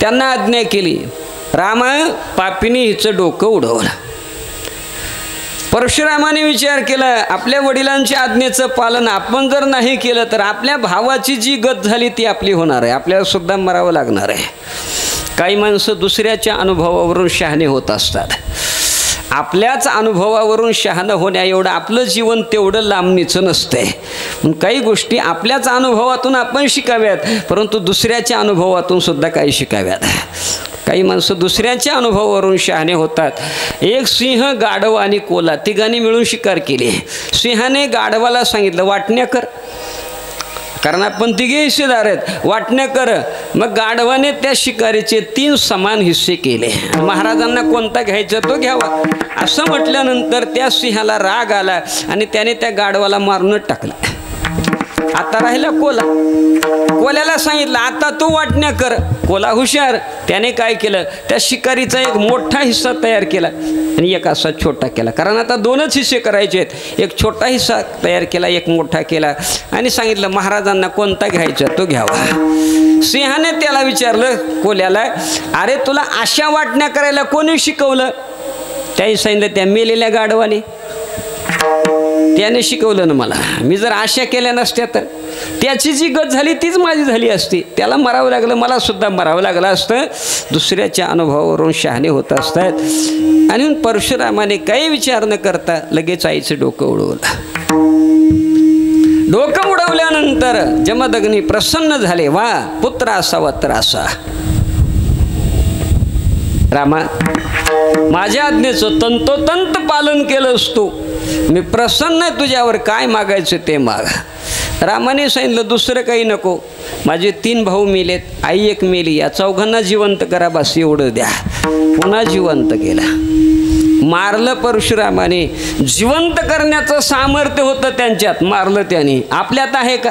त्यांना आज्ञा केली, राम पापीने हिचं डोकं उडवलं. परशुरामाने विचार केला, आपल्या वडिलांच्या आज्ञेचं पालन आपण जर नाही केलं तर आपल्या भावाची जी गत झाली ती आपली होणार आहे, आपल्याला सुद्धा मरावं लागणार आहे. काही माणसं दुसऱ्याच्या अनुभवावरून शहाणे होत असतात. आपल्याच अनुभवावरून शहाणं होण्या एवढं आपलं जीवन तेवढं लांबणीचं नसतंय. काही गोष्टी आपल्याच अनुभवातून आपण शिकाव्यात, परंतु दुसऱ्याच्या अनुभवातून सुद्धा काही शिकाव्यात. काही माणसं दुसऱ्याच्या अनुभवावरून शहाणे होतात. एक सिंह, गाढव आणि कोल्हा तिघांनी मिळून शिकार केली. सिंहाने गाढवाला सांगितलं वाटण्या कर, कारण आपण तिघे हिस्सेदार आहेत, वाटण्या कर. मग गाढवाने त्या शिकारीचे 3 समान हिस्से केले. महाराजांना कोणता घ्यायचा तो घ्यावा असं म्हटल्यानंतर त्या सिंहाला राग आला आणि त्याने त्या गाढवाला मारूनच टाकलं. आता राहिला कोल्हा. कोल्याला सांगितलं आता तू वाटण्या कर. कोल्हा हुशार, त्याने काय केलं, त्या शिकारीचा एक मोठा हिस्सा तयार केला आणि एक असा छोटा केला, कारण आता 2च हिस्से करायचे आहेत. एक छोटा हिस्सा तयार केला, एक मोठा केला आणि सांगितलं महाराजांना कोणता घ्यायचा तो घ्यावा. सिंहाने त्याला विचारलं कोल्याला, अरे तुला अशा वाटण्या करायला कोणी शिकवलं? त्याही सांगितलं त्या मेलेल्या गाढवाने, त्याने शिकवलं ना मला. मी जर आशा केल्या नसत्या तर त्याची जी गत झाली तीच माझी झाली असती. त्याला मरावं लागलं, मला सुद्धा मरावं लागलं असतं. दुसऱ्याच्या अनुभवावरून शहाणे होत असतात. आणि परशुरामाने काही विचार न करता लगेच आईचं डोकं उडवलं. डोकं उडवल्यानंतर जमदग्नी प्रसन्न झाले. वा पुत्र असावा तर असा. रामा, माझ्या आज्ञेचं तंतोतंत पालन केलंस तू, मी प्रसन्न आहे तुझ्यावर, काय मागायचं ते माग. रामाने सांगितलं दुसरं काही नको, माझे 3 भाऊ मेलेत, आई एक मेली, या चौघांना जिवंत करा बस एवढं द्या. पुन्हा जिवंत केला. मारलं परशुरामाने. जिवंत करण्याचं सामर्थ्य होतं त्यांच्यात, मारलं त्यांनी. आपल्यात आहे का?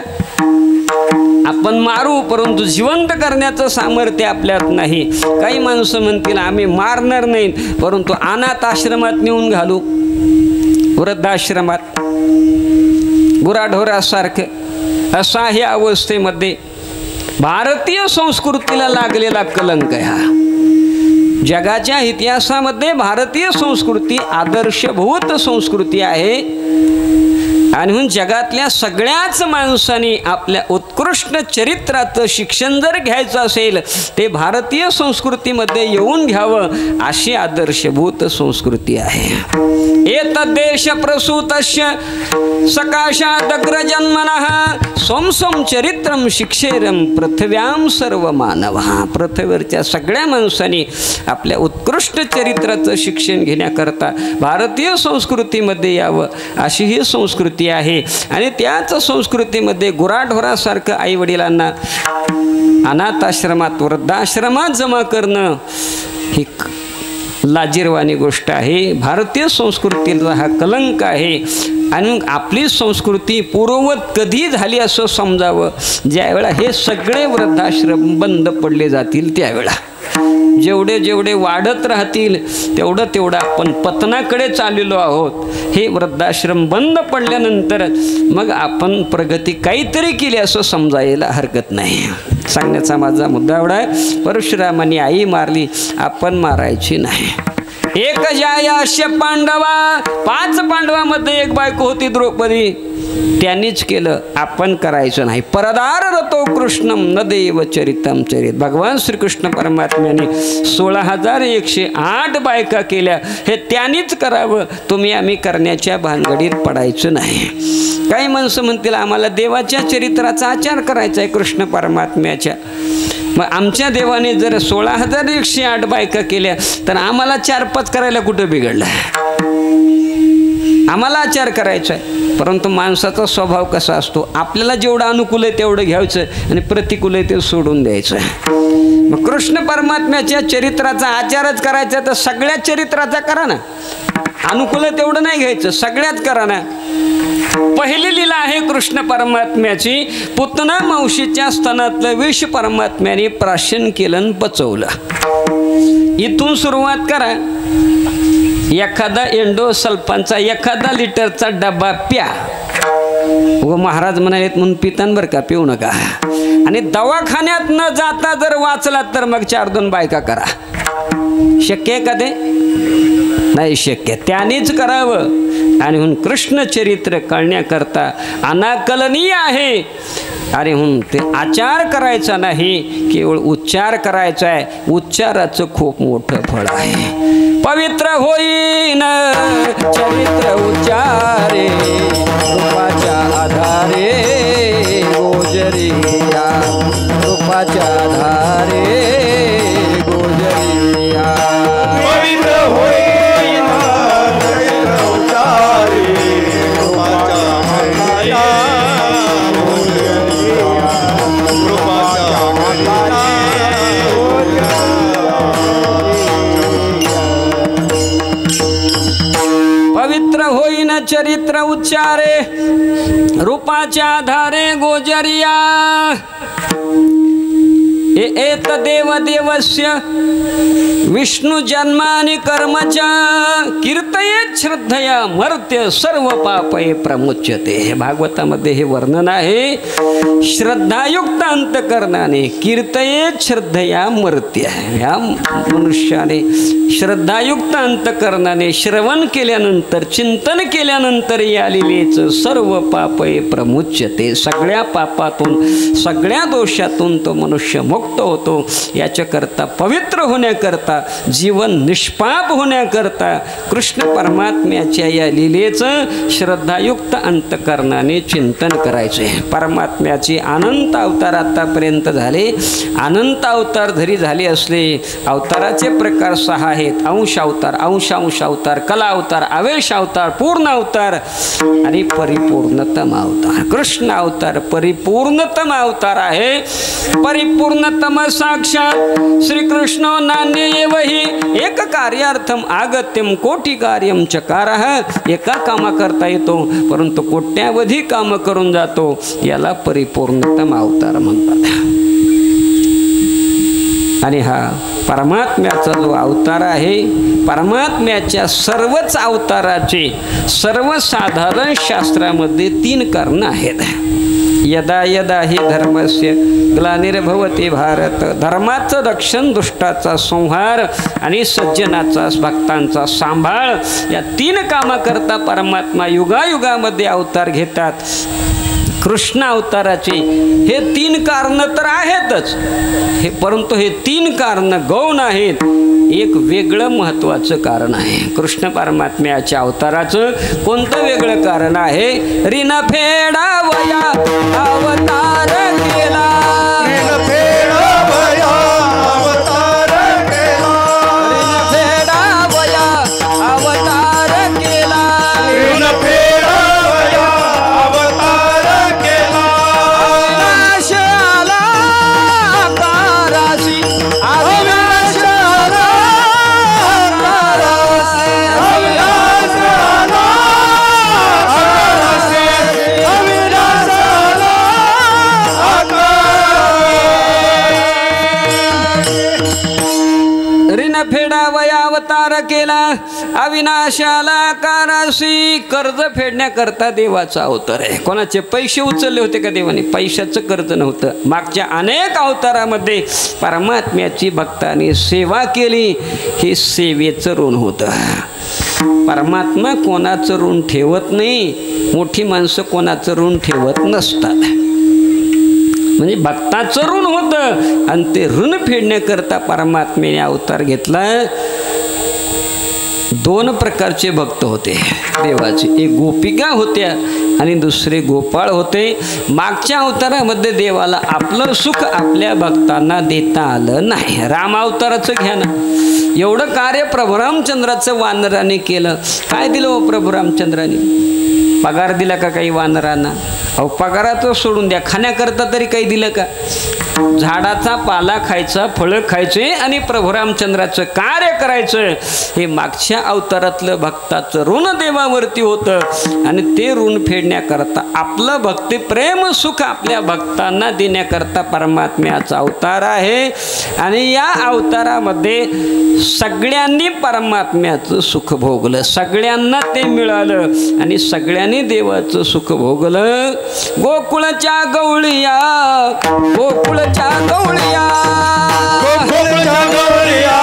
आपण मारू परंतु जिवंत करण्याचं सामर्थ्य आपल्यात नाही. काही माणसं म्हणतील आम्ही मारणार नाही, परंतु अनाथ आश्रमात नेऊन घालू, वृद्धाश्रमात गुराढोरासारखं. असा ह्या अवस्थेमध्ये भारतीय संस्कृतीला लागलेला कलंक आहे हा. जगाच्या इतिहासामध्ये भारतीय संस्कृती आदर्शभूत संस्कृती आहे आणि म्हणून जगातल्या सगळ्याच माणसांनी आपल्या उत्कृष्ट चरित्राचं शिक्षण जर घ्यायचं असेल ते भारतीय संस्कृतीमध्ये येऊन घ्यावं, अशी आदर्शभूत संस्कृती आहे. एतद्देश प्रसूतस्य सकाशादग्रजन्मनः सोमसोम चरित्रम शिक्षेरम पृथ्व्याम सर्व मानव. पृथ्वीवरच्या सगळ्या माणसांनी आपल्या उत्कृष्ट चरित्राचं शिक्षण घेण्याकरता भारतीय संस्कृतीमध्ये यावं, अशी ही संस्कृती आहे. आणि त्याच संस्कृतीमध्ये गुराढोरासारखं आईवडिलांना अनाथ आश्रमात, वृद्धाश्रमात जमा करणं ही लाजिरवाणी गोष्ट आहे. भारतीय संस्कृतीचा हा कलंक आहे. आणि आपली संस्कृती पूर्ववत कधी झाली असं समजावं ज्यावेळा हे सगळे वृद्धाश्रम बंद पडले जातील. त्यावेळा जेवढे जेवढे वाढत राहतील तेवढं तेवढं आपण पतनाकडे चाललेलो आहोत. हे वृद्धाश्रम बंद पडल्यानंतर मग आपण प्रगती काहीतरी केली असं समजायला हरकत नाही. सांगण्याचा माझा मुद्दा एवढा आहे, परशुरामाने आई मारली, आपण मारायची नाही. एक जायाश्य पांडवा, 5 पांडवामध्ये एक बायको होती द्रौपदी, त्यांनीच केलं, आपण करायचं नाही. परदार रतो कृष्णम न देव चरितम चरित. भगवान श्रीकृष्ण परमात्म्याने 16,108 बायका केल्या, हे त्यांनीच करावं, तुम्ही आम्ही करण्याच्या भानगडीत पडायचं नाही. काही माणसं म्हणतील आम्हाला देवाच्या चरित्राचा आचार करायचा आहे कृष्ण परमात्म्याच्या. मग आमच्या देवाने जर 16,108 बायका केल्या तर आम्हाला 4-5 करायला कुठं बिघडलं? आम्हाला आचार करायचा आहे. परंतु माणसाचा स्वभाव कसा असतो, आपल्याला जेवढं अनुकूल आहे तेवढं घ्यायचं आणि प्रतिकूल आहे ते सोडून द्यायचं. मग कृष्ण परमात्म्याच्या चरित्राचा आचारच करायचा तर सगळ्या चरित्राचा करा ना. अनुकूल आहे तेवढं नाही घ्यायचं, सगळ्यात करा ना. पहिली लीला आहे कृष्ण परमात्म्याची, पुतना मावशीच्या स्तनातलं विष परमात्म्याने प्राशन केलं, पचवलं. इथून सुरुवात करा. एखादा एंडो सल्फानचा 1 लिटरचा डबा प्या. व महाराज म्हणालेत म्हणून पितान बरं का, पिऊ नका. आणि दवाखान्यात न जाता जर वाचलात तर मग 4-2 बायका करा. शक्य आहे का ते? नाही शक्य. त्यानेच करावं. आणि म्हणून कृष्ण चरित्र कळण्याकरता अनाकलनीय आहे. अरे म्हणून ते आचार करायचा नाही, केवळ उच्चार करायचा आहे. उच्चाराचं खूप मोठं फळ आहे. पवित्र होईन चरित्र उच्चारे, रूपाच्या आधारे गोजरिया, रूपाच्या आधारे गोजरिया. पवित्र होईन चरित्र उच्चारे, रूपाच्या आधारे पवित्र होईन चरित्र उच्चारे, रूपाच्या आधारे गोजरिया. एत देव देवस्य विष्णु जन्मानि कर्मचा, कीर्तयेत श्रद्धया मर्त्य सर्व पापये प्रमुच्यते. हे भागवतामध्ये हे वर्णन आहे. श्रद्धायुक्त अंतकरणाने कीर्तयेत श्रद्धया मर्त्य, ह्या मनुष्याने श्रद्धायुक्त अंतकरणाने श्रवण केल्यानंतर चिंतन केल्यानंतर या लीलेच सर्व पापये प्रमुच्यते. सगळ्या पापातून सगळ्या दोषातून तो मनुष्य मुक्त होतो. याच्याकरता पवित्र होण्याकरता, जीवन निष्पाप होण्याकरता कृष्ण परमात्म्याच्या या लीलेचं श्रद्धायुक्त अंतकरणाने चिंतन करायचे. परमात्म्याचे अनंत अवतार आतापर्यंत झाले. अनंत अवतार जरी झाले असले, अवताराचे प्रकार 6 आहेत. अंश अवतार, अंशांश अवतार, कला अवतार, आवेश अवतार, पूर्ण अवतार आणि परिपूर्णतम अवतार. कृष्ण अवतार परिपूर्णतम अवतार आहे. परिपूर्णतम साक्षात श्रीकृष्णो नान्य वही एक कार्यार्थम आगत्यम कोटी कार्यम चकारः. एका कामा करता येतो परंतु कोट्यावधी काम करून जातो. याला परिपूर्णतम अवतार म्हणतात. आणि हा परमात्म्याचा जो अवतार आहे, परमात्म्याच्या सर्वच अवताराचे सर्वसाधारण शास्त्रामध्ये 3 कारणं आहेत. यदा यदा हि धर्मस्य ग्लानिर्भवति भारत. धर्माचं रक्षण, दुष्टाचा संहार आणि सज्जनाचा भक्तांचा सांभाळ, या 3 कामाकरता परमात्मा युगायुगामध्ये अवतार घेतात. कृष्ण अवताराचे हे 3 कारणं तर आहेतच, हे परंतु हे 3 कारणं गौण आहेत. एक वेगळं महत्त्वाचं कारण आहे. कृष्ण परमात्म्याच्या अवताराचं कोणतं वेगळं कारण आहे? ऋण फेडावया अवतार केला. ऋण फेडावया अवतार केला. ऋण फेडावया अवतार केला. ऋण फेडावया अवतार केला. अविनाश आला आकाराशी, अविनाश आला आकारासी. अविनाश आला आकारासी. अविनाश आला आकारासी. ऋण फेडावया अवतार केला. अविनाशाला काराशी. कर्ज फेडण्याकरता देवाचा अवतार आहे. कोणाचे पैसे उचलले होते का देवाने? पैशाचं कर्ज नव्हतं. मागच्या अनेक अवतारामध्ये परमात्म्याची भक्तांनी सेवा केली, हे सेवेचं ऋण होतं. परमात्मा कोणाचं ऋण ठेवत नाही. मोठी माणसं कोणाचं ऋण ठेवत नसतात. म्हणजे भक्ताचं ऋण होतं आणि ते ऋण फेडण्याकरता परमात्म्याने अवतार घेतला. 2 प्रकारचे भक्त होते देवाचे. एक गोपिका होत्या आणि दुसरे गोपाळ होते. मागच्या अवतारामध्ये देवाला आपलं सुख आपल्या भक्तांना देता आलं नाही. राम अवताराचं घ्या ना, एवढं कार्य प्रभू रामचंद्राचं वानराने केलं. काय दिलं हो प्रभू रामचंद्राने? पगार दिला का काही वानरांना? अहो पगाराचं सोडून द्या, खाण्याकरता तरी काही दिलं का? झाडाचा पाला खायचा, फळं खायचे आणि प्रभू रामचंद्राचं कार्य करायचं. हे मागच्या अवतारातलं भक्ताचं ऋण देवावरती होतं आणि ते ऋण फेडण्याकरता आपलं भक्ती प्रेम सुख आपल्या भक्तांना देण्याकरता परमात्म्याचा अवतार आहे. आणि या अवतारामध्ये सगळ्यांनी परमात्म्याचं सुख भोगलं, सगळ्यांना ते मिळालं आणि सगळ्यांनी देवाचं सुख भोगलं. गोकुळच्या गवळिया गोकुळच्या गवळिया गोकुळच्या गवळिया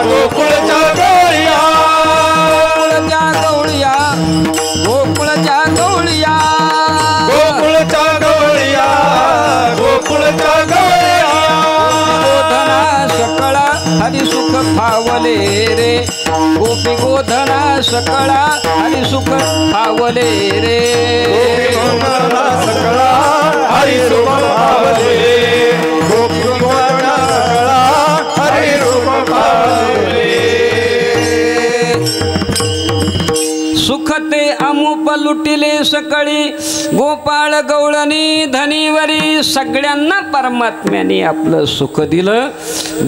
गोकुळच्या गवळिया गोकुळच्या गवळिया गोकुळच्या गवळिया गोकुळच्या गवळिया गोधना सकळा हरिसुख फावले रे गोपी गोधना सकळा हरिसुख फावले रे गोकुळना सकळा हरिरूप पावले गोकुळना सकळा हरिरूप पावले सुख ते अमुप लुटिले सकळी गोपाळ गवळणी धनीवरी सगळ्यांना परमात्म्याने आपलं सुख दिलं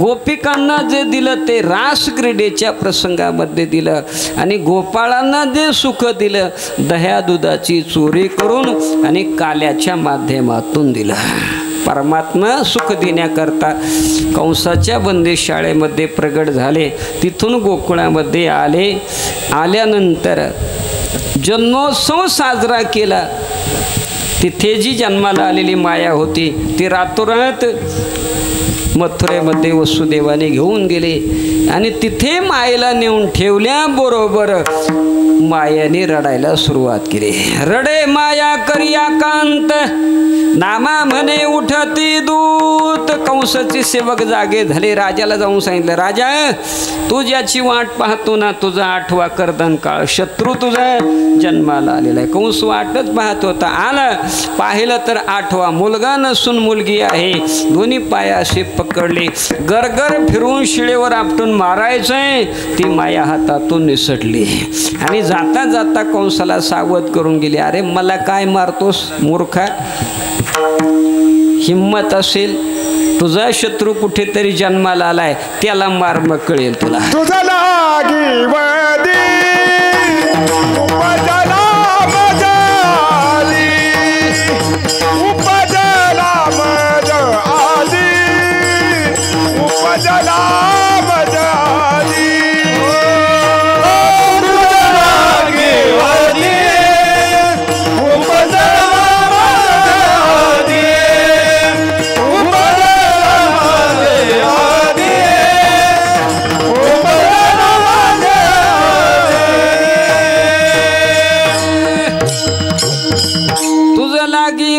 गोपिकांना जे दिलं ते रास क्रीडेच्या प्रसंगामध्ये दिलं आणि गोपाळांना जे सुख दिलं दह्या दुधाची चोरी करून आणि काल्याच्या माध्यमातून दिलं परमात्मा सुख देण्याकरता कंसाच्या बंदिशाळेमध्ये प्रगट झाले तिथून गोकुळामध्ये आले आल्यानंतर जन्मोत्सव साजरा केला तिथे जी जन्माला आलेली माया होती ती रातोरात मथुरेमध्ये वसुदेवाने घेऊन गेले आणि तिथे मायेला नेऊन ठेवल्याबरोबर मायाने रडायला सुरुवात केली रडे माया करिया कांत नामा म्हणे उठती दूत कंसाचे सेवक जागे झाले राजाला जाऊन सांगितलं राजा तू ज्याची वाट पाहतो ना तुझा 8वा कर्दन काळ शत्रू तुझा जन्माला आलेला आहे कंस वाटच पाहत होता आला पाहिलं तर 8वा मुलगा नसून मुलगी आहे दोन्ही पायाशी पकडले गरगर फिरून शिळेवर आपटून मारायचंय ती माया हातातून निसटली आणि जाता जाता कंसाला सावध करून गेली अरे मला काय मारतोस मूर्खा हिम्मत असेल तुझा शत्रू कुठेतरी जन्माला आलाय त्याला मार मग कळेल तुला तुझा लागी वदी उपजला मज आली उपजला मज आली उपजला मज आली तुझा लागी वदी उपजला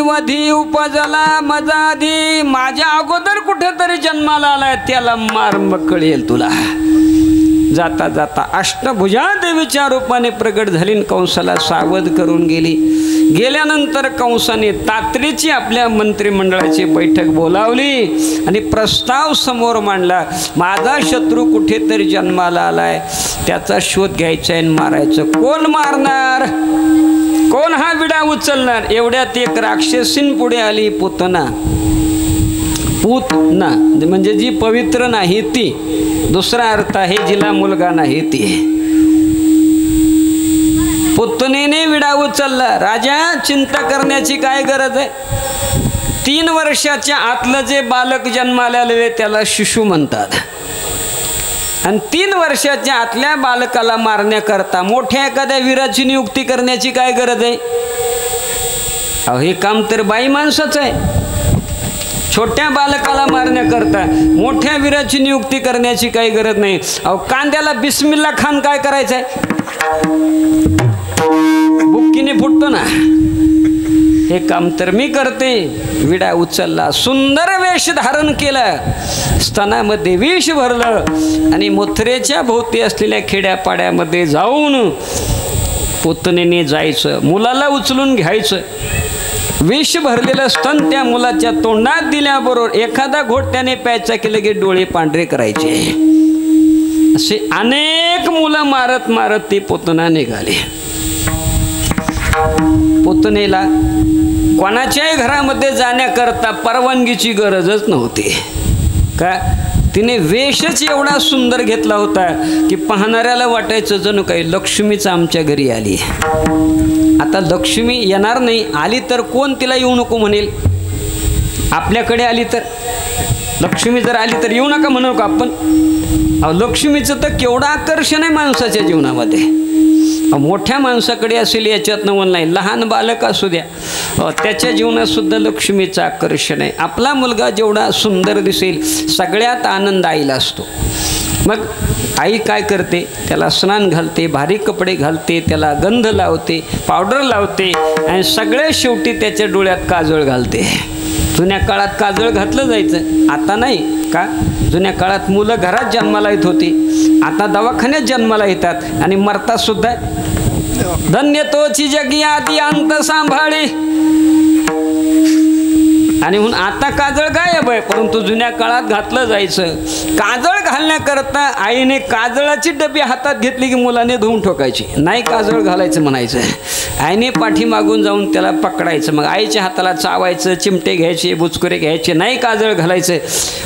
वधी उपजला मजाधी माझ्या अगोदर कुठेतरी जन्माला आलाय त्याला मार मग कळेल तुला जाता जाता अष्टभुजा देवीच्या रूपाने प्रगट झाली कंसाला सावध करून गेली गेल्यानंतर कंसाने तातडीची आपल्या मंत्रिमंडळाची बैठक बोलावली आणि प्रस्ताव समोर मांडला माझा शत्रू कुठेतरी जन्माला आलाय त्याचा शोध घ्यायचा आणि मारायचं कोण मारणार कोण हा विडा उचलणार एवढ्यात एक राक्षसीन पुढे आली पूतना म्हणजे जी पवित्र नाही ती दुसरा अर्थ आहे जिला मुलगा नाही ती पुतनेने विडा उचलला राजा चिंता करण्याची काय गरज आहे 3 वर्षाच्या आतलं जे बालक जन्माला आलेले त्याला शिशु म्हणतात आणि 3 वर्षाच्या आतल्या बालकाला मारण्याकरता मोठ्या एखाद्या वीराची नियुक्ती करण्याची काय गरज आहे अहो हे काम तर बाई माणसाचं आहे छोट्या बालकाला मारण्याकरता मोठ्या वीराची नियुक्ती करण्याची काही गरज नाही अहो कांद्याला बिस्मिल्ला खान काय करायचं आहे बुक्कीने फुटतो ना हे काम तर मी करते विडा उचलला सुंदर वेश धारण केलं स्तनामध्ये विष भरलं आणि मथुरेच्या भोवती असलेल्या खेड्यापाड्यामध्ये जाऊन पुतणीने जायचं मुलाला उचलून घ्यायचं विष भरलेलं स्तन त्या मुलाच्या तोंडात दिल्याबरोबर एखादा घोट त्याने प्यायचा केलं की डोळे पांढरे करायचे असे अनेक मुलं मारत मारत ती पुतना निघाली पुतणीला कोणाच्याही घरामध्ये जाण्याकरता परवानगीची गरजच नव्हती का तिने वेशच एवढा सुंदर घेतला होता की पाहणाऱ्याला वाटायचं जणू काही लक्ष्मीच आमच्या घरी आली आता लक्ष्मी येणार नाही आली तर कोण तिला येऊ नको म्हणेल आपल्याकडे आली तर लक्ष्मी जर आली तर येऊ नका म्हणू का आपण लक्ष्मीचं तर केवढं आकर्षण आहे माणसाच्या जीवनामध्ये मोठ्या माणसाकडे असेल याच्यात नवल नाही लहान बालक असू द्या त्याच्या जीवनात सुद्धा लक्ष्मीचं आकर्षण आहे. आपला मुलगा जेवढा सुंदर दिसेल सगळ्यात आनंद आईला असतो. मग आई काय करते, त्याला स्नान घालते, भारी कपडे घालते, त्याला गंध लावते, पावडर लावते आणि सगळ्यात शेवटी त्याच्या डोळ्यात काजळ घालते. जुन्या काळात काजळ घातलं जायचं, आता नाही का. जुन्या काळात मुलं घरात जन्माला येत होती, आता दवाखान्यात जन्माला येतात आणि मरतात सुद्धा. धन्य तोची जगी आदी अंत सांभाळे. आणि म्हणून आता काजळ गायब आहे, परंतु जुन्या काळात घातलं जायचं. काजळ घालण्याकरता आईने काजळाची डबी हातात घेतली की मुलाने धुवून ठोकायची. नाही काजळ घालायचं म्हणायचं. आईने पाठीमागून जाऊन त्याला पकडायचं, मग आईच्या हाताला चावायचं, चिमटे घ्यायचे, बुचकुरे घ्यायचे, नाही काजळ घालायचं.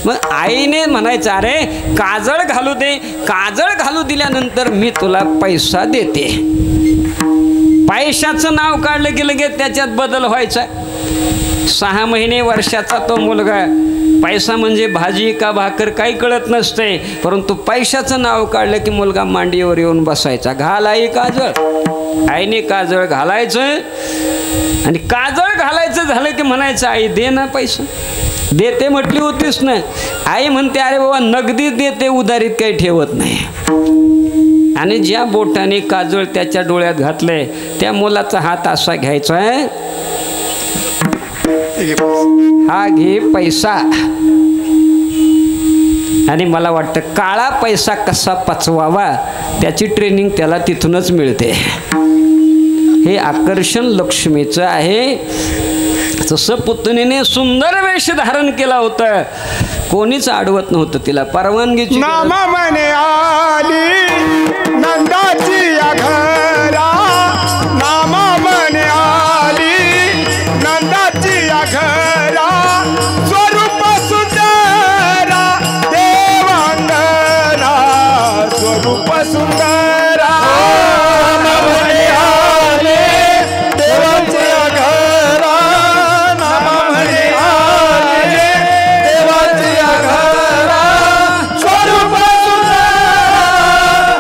मग आईने म्हणायचं अरे काजळ घालू दे, काजळ घालू दिल्यानंतर मी तुला पैसा देते. पैशाचं नाव काढलं की लगेच त्याच्यात बदल व्हायचा. 6 महिने वर्षाचा तो मुलगा, पैसा म्हणजे भाजी का भाकर काही कळत नसते, परंतु पैशाचं नाव काढलं की मुलगा मांडीवर येऊन बसायचा. घाल आई काजळ. आईने काजळ घालायचं आणि काजळ घालायचं झालं की म्हणायचं आई दे ना पैसा. देते म्हटली होतीस ना. आई म्हणते अरे बाबा नगदी देते, उधारीत काही ठेवत नाही. आणि ज्या बोटाने काजळ त्याच्या डोळ्यात घातले त्या मुलाचा हात असा घ्यायचा आहे, हा घे पैसा. आणि मला वाटतं काळा पैसा कसा पचवावा त्याची ट्रेनिंग त्याला तिथूनच मिळते. हे आकर्षण लक्ष्मीचं आहे. तसं पुतणीने सुंदर वेश धारण केला होता, कोणीच अडवत नव्हतं तिला. परवानगीची नामा म्हणे आली नंदाची घरा. नामा म्हणे आली नंदाची घरा. स्वरूप सुंदरा देवांगना. स्वरूप सुंदरा म्हणे आली देवाची घरा. नामा म्हणे आली देवाची घरा. स्वरूप सुंदरा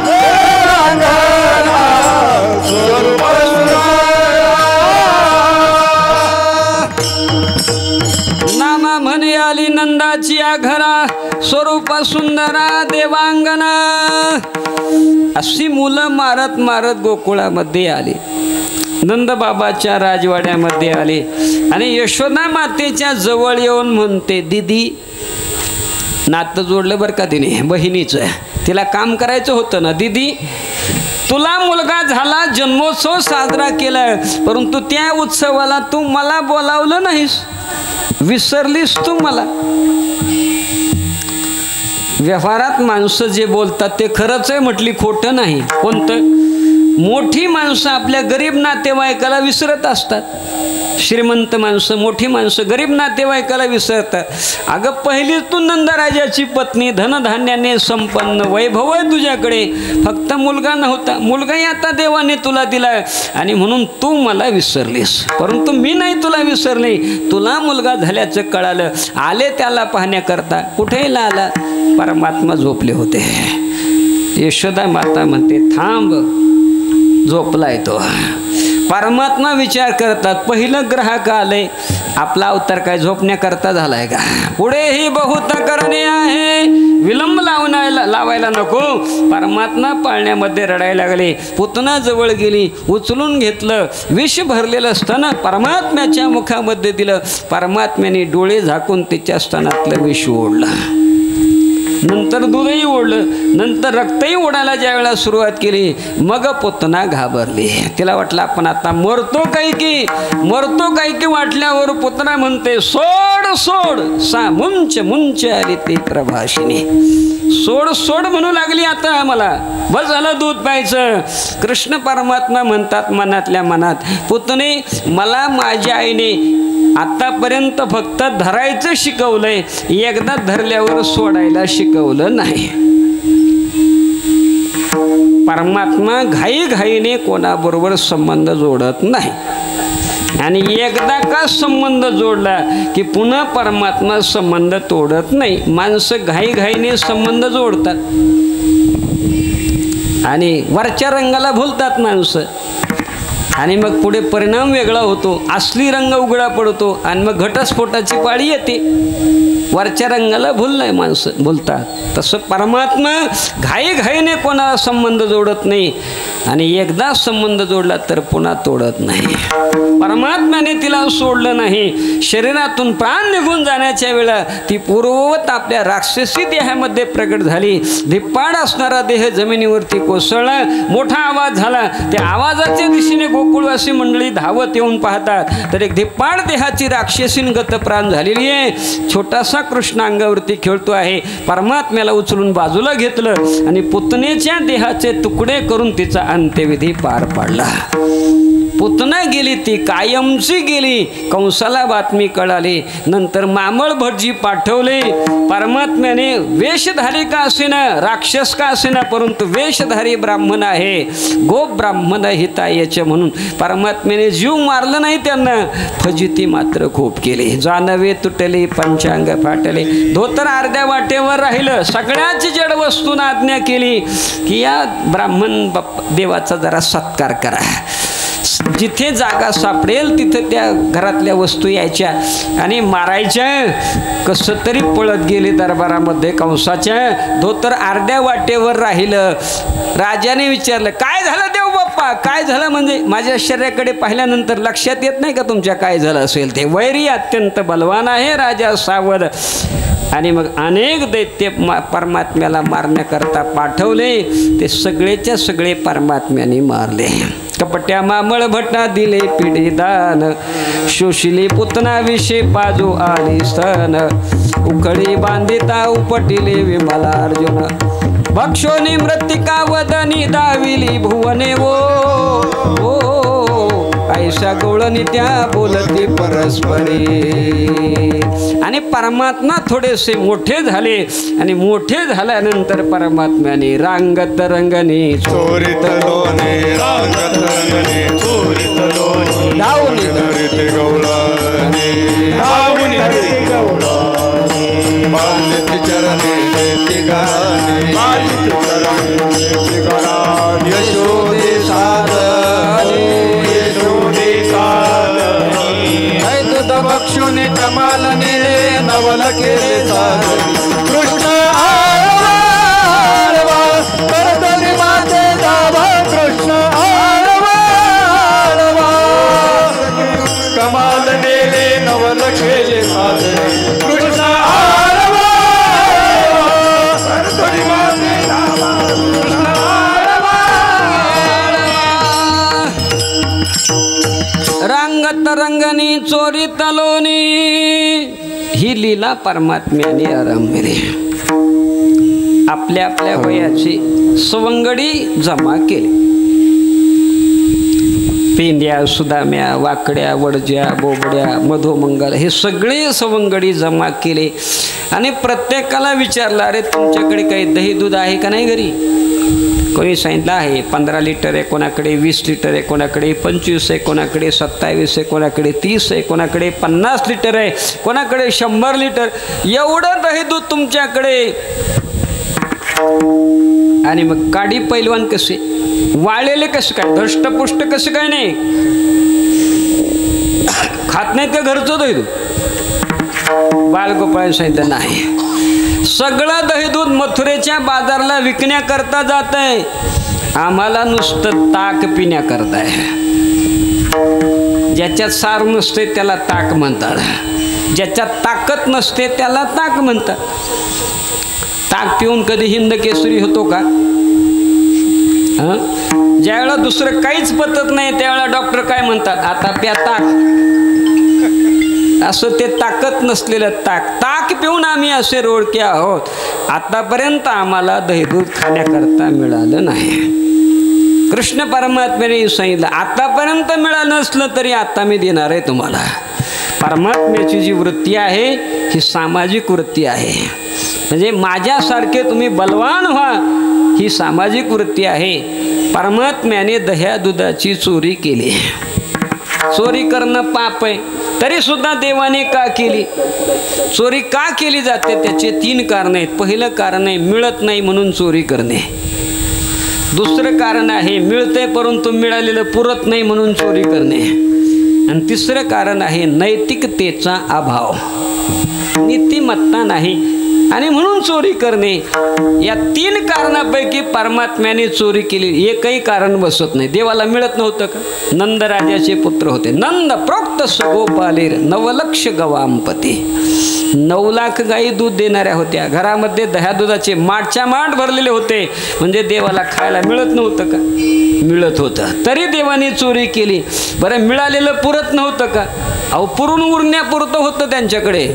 देवांगना. स्वरूप नामा म्हणे आली नंदाची घरा. स्वरूप सुंदरा देवांगना. अशी मुलं मारत मारत गोकुळामध्ये आली, नंदबाबाच्या राजवाड्यामध्ये आले आणि यशोदा मातेच्या जवळ येऊन म्हणते दीदी. नातं जोडलं बरं का तिने बहिणीचं. तिला काम करायचं होतं ना. दीदी तुला मुलगा झाला, जन्मोत्सव साजरा केला, परंतु त्या उत्सवाला तू मला बोलावलं नाहीस, विसरलीस तू मला. व्यवहारात माणसं जे बोलतात ते खरंच आहे म्हटली, खोटं नाही. कोणतं? मोठी माणसं आपल्या गरीब नातेवाईकाला विसरत असतात. श्रीमंत माणसं, मोठी माणसं गरीब नातेवाईकाला विसरतात. अगं पहिली तू नंदराजाची पत्नी, धनधान्याने संपन्न, वैभव आहे तुझ्याकडे, फक्त मुलगा नव्हता, मुलगाही आता देवाने तुला दिला आणि म्हणून तू मला विसरलीस. परंतु मी नाही तुला विसरले. तुला मुलगा झाल्याचं कळालं, आले त्याला पाहण्याकरता. कुठेही आला, परमात्मा झोपले होते. यशोदा माता म्हणते थांब, झोपलाय तो. परमात्मा विचार करतात, पहिलं ग्राहक आले, आपला अवतार काय झोपण्याकरता झालाय का? पुढेही बहुत करणे आहे, विलंब लावायला नको. परमात्मा पाळण्यामध्ये रडायला लागले. पुतना जवळ गेली, उचलून घेतलं, विष भरलेलं असताना परमात्म्याच्या मुखामध्ये दिलं. परमात्म्याने डोळे झाकून तिच्या स्तनातलं विष ओढलं. नंतर दूधही ओढलं, नंतर रक्तही ओढायला ज्या वेळेला सुरुवात केली, मग पुतना घाबरली. तिला वाटलं आपण आता मरतो काही की वाटल्यावर पुतना म्हणते सोड सोड, सा मुंच मुंच आली ती प्रभाशिनी. सोड सोड म्हणू लागली आता आम्हाला, बस झालं दूध प्यायचं. कृष्ण परमात्मा म्हणतात मनातल्या मनात, पुतणे मला माझ्या आईने आतापर्यंत फक्त धरायचं शिकवलंय, एकदा धरल्यावर सोडायला शिकवलं नाही. परमात्मा घाईघाईने कोणाबरोबर संबंध जोडत नाही. आणि एकदा का संबंध जोडला की पुन्हा परमात्मा संबंध तोडत नाही. माणसं घाईघाईने संबंध जोडतात आणि वरच्या रंगाला भुलतात माणसं. आणि मग पुढे परिणाम वेगळा होतो, असली रंग उघडा पडतो आणि मग घटस्फोटाची पाळी येते. वरच्या रंगाला भूल नाही माणसं बोलतात. तसं परमात्मा घाईघाईने कोणाला संबंध जोडत नाही आणि एकदा संबंध जोडला तर पुन्हा तोडत नाही. परमात्म्याने तिला सोडलं नाही. शरीरातून प्राण निघून जाण्याच्या वेळा ती पूर्ववत आपल्या राक्षसी देहामध्ये प्रकट झाली. धिप्पाड असणारा देह जमिनीवरती कोसळला. मोठा आवाज झाला. त्या आवाजाच्या दिशेने गोकुळवासी मंडळी धावत येऊन पाहतात तर एक धिप्पाड देहाची राक्षसीन गतप्राण झालेली आहे. छोटासा कृष्ण अंगावरती खेळतो आहे. परमात्म्याला उचलून बाजूला घेतलं आणि पुतनेच्या देहाचे तुकडे करून तिचा अंत्यविधी पार पाडला. पुतना गेली, ती कायमची गेली. कंसाला बातमी कळाली. नंतर मामळ भटजी पाठवले. परमात्म्याने वेशधारी का असेना, राक्षस का असेना, परंतु वेशधारी ब्राह्मण आहे, गोप ब्राह्मण हितायचे म्हणून परमात्म्याने जीव मारला नाही त्यांना, फजिती मात्र खूप केली. जानवे तुटले, पंचांग फाटले, धोतर अर्ध्या वाटेवर राहिलं. सगळ्याची जड वस्तून आज्ञा केली की या ब्राह्मण देवाचा जरा सत्कार करा. जिथे जागा सापडेल तिथे त्या घरातल्या वस्तू यायच्या आणि मारायच्या. कसं तरी पळत गेले दरबारामध्ये कंसाच्या. धोतर अर्ध्या वाटेवर राहिलं. राजाने विचारलं, काय झालं देव बाप्पा, काय झालं? म्हणजे माझ्या शरीराकडे पाहिल्यानंतर लक्षात येत नाही का तुमच्या काय झालं असेल ते? वैरी अत्यंत बलवान आहे राजा सावध. आणि मग अनेक दैत्य परमात्म्याला मारण्याकरता पाठवले. ते सगळेच्या सगळे परमात्म्याने मारले. कपट्या मामळ भटा दिले पिढीदान, शोषिले पुतना विषे बाजू आली स्तन, उखळी बांधिता उपटिले विमला अर्जुन, भक्षोनी मृत्तिका वदनी दाविली भुवने वो. ऐसा गोळणी त्या बोलती परस्परी. आणि परमात्मा थोडेसे मोठे झाले आणि मोठे झाल्यानंतर परमात्म्याने रांगत रंगणी चोरित लोणे, रांगत रंगणे चोरित लोणे, धावून धरिते गवळणी, धावून धरिते गवळणी, बांधित चरणे देती गाणी, बांधित चरणे देती गाणी, यशोदे साधनी, यशोदे साधनी, ऐ दूध बक्षुने कमाल नेले, नवल केले साधनी, कृष्ण आळवा आळवा करतली माते दावा, कृष्ण आळवा आळवा कमाल नेले, नवल केले साधनी, कृष्ण आळवा आळवा करतली माते दावा, कृष्ण आळवा आळवा. रांगत रंगणी चोरीत लोणी, ही लीला परमात्म्याने आरंभली. आपल्या आपल्या वयाची सवंगडी जमा केली. पेंड्या, सुदाम्या, वाकड्या, वडज्या, बोबड्या, मधोमंगल हे सगळे सवंगडी जमा केले आणि प्रत्येकाला विचारलं, अरे तुमच्याकडे काही दही दूध आहे का नाही घरी? कोणी सांगितलं आहे 15 लिटर आहे, कोणाकडे 20 लिटर आहे, कोणाकडे 25 आहे, कोणाकडे 27 आहे, कोणाकडे 30 आहे, कोणाकडे 50 लिटर आहे, कोणाकडे 100 लिटर. एवढं दही दूध तुमच्याकडे. आणि मग काडी पैलवान कसे, वाळलेले कसं काय, धष्टपुष्ट कसं काय नाही, खात नाहीत का घरचं दही दूध? बालगोपाळ सांगितलं नाही. सगळं दही दूध मथुरेच्या बाजारला विकण्याकरता जात आहे, आम्हाला नुसतं ताक पिण्याकरता आहे. ज्याच्यात सार नसते त्याला ताक म्हणतात, ज्याच्यात ताकद नसते त्याला ताक म्हणतात. ताक पिऊन कधी हिंद केसरी होतो का? ज्यावेळेला दुसरं काहीच पचत नाही त्यावेळेला डॉक्टर काय म्हणतात, आता प्या ताक. असं ते ताकद नसलेलं ताक. ताक पिऊन आम्ही असे रोडके आहोत. आतापर्यंत आम्हाला दही दूध खाण्याकरता मिळालं नाही. कृष्ण परमात्म्याने सांगितलं, आतापर्यंत मिळालं नसलं तरी आता मी देणार आहे तुम्हाला. परमात्म्याची जी वृत्ती आहे ही सामाजिक वृत्ती आहे. म्हणजे माझ्यासारखे तुम्ही बलवान व्हा, ही सामाजिक वृत्ती आहे. परमात्म्याने दह्या दुधाची चोरी केली. चोरी करणं पाप आहे, तरी सुद्धा देवाने का केली? चोरी का केली जाते? त्याचे 3 कारण आहेत. पहिलं कारण आहे मिळत नाही म्हणून चोरी करणे. दुसरं कारण आहे मिळते परंतु मिळालेलं पुरत नाही म्हणून चोरी करणे. आणि तिसरं कारण आहे नैतिकतेचा अभाव, नीतिमत्ता नाही आणि म्हणून चोरी करणे. या 3 कारणापैकी परमात्म्याने चोरी केली. एकही कारण बसत नाही. देवाला मिळत नव्हतं का? नंद राजाचे पुत्र होते. नंद प्रोक्त सगोपालेर 9 लक्ष गवांपती. 9 लाख गायी दूध देणाऱ्या होत्या. घरामध्ये दह्या दुधाचे माठच्या माठ भरलेले होते. म्हणजे देवाला खायला मिळत नव्हतं का? मिळत होतं. तरी देवाने चोरी केली. बरं मिळालेलं पुरत नव्हतं का? अहो पुरून उरण्यापुरतं होतं त्यांच्याकडे,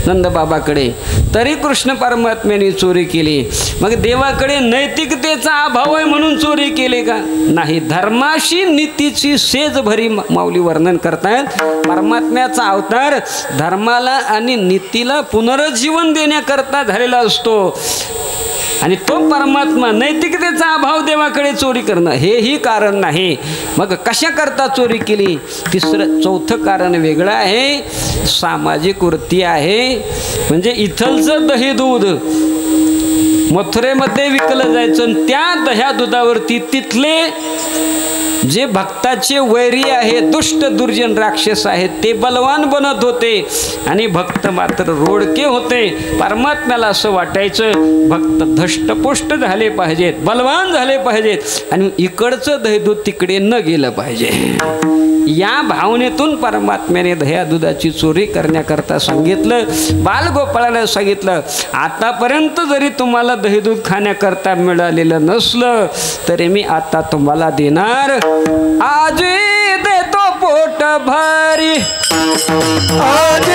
नंदबाबाकडे. तरी कृष्ण परमात्म्याने चोरी केली. मग देवाकडे नैतिकतेचा अभाव आहे म्हणून चोरी केली का? नाही. धर्माशी नीतीची सेज भरी माऊली वर्णन करतायत. परमात्म्याचा अवतार धर्माला आणि नीतीला पुनरुज्जीवन देण्याकरता झालेला असतो. आणि तो परमात्मा नैतिकतेचा अभाव देवाकडे चोरी करणं हेही कारण नाही. मग कशा करता चोरी केली? चौथं कारण वेगळं आहे. सामाजिक वृत्ती आहे. म्हणजे इथलचं दही दूध मथुरेमध्ये विकलं जायचं आणि त्या दह्या दुधावरती तिथले जे भक्ताचे वैरी आहे, दुष्ट दुर्जन राक्षस आहेत, ते बलवान बनत होते आणि भक्त मात्र रोडके होते. परमात्म्याला असं वाटायचं भक्त धष्टपुष्ट झाले पाहिजेत, बलवान झाले पाहिजेत आणि इकडचं दहीदूध तिकडे न गेलं पाहिजे. या भावनेतून परमात्म्याने दह्या दुधाची चोरी करण्याकरता सांगितलं. बालगोपाळाला सांगितलं आतापर्यंत जरी तुम्हाला दहीदूध खाण्याकरता मिळालेलं नसलं तरी मी आता तुम्हाला देणार. आज देतो पोट भरी, आज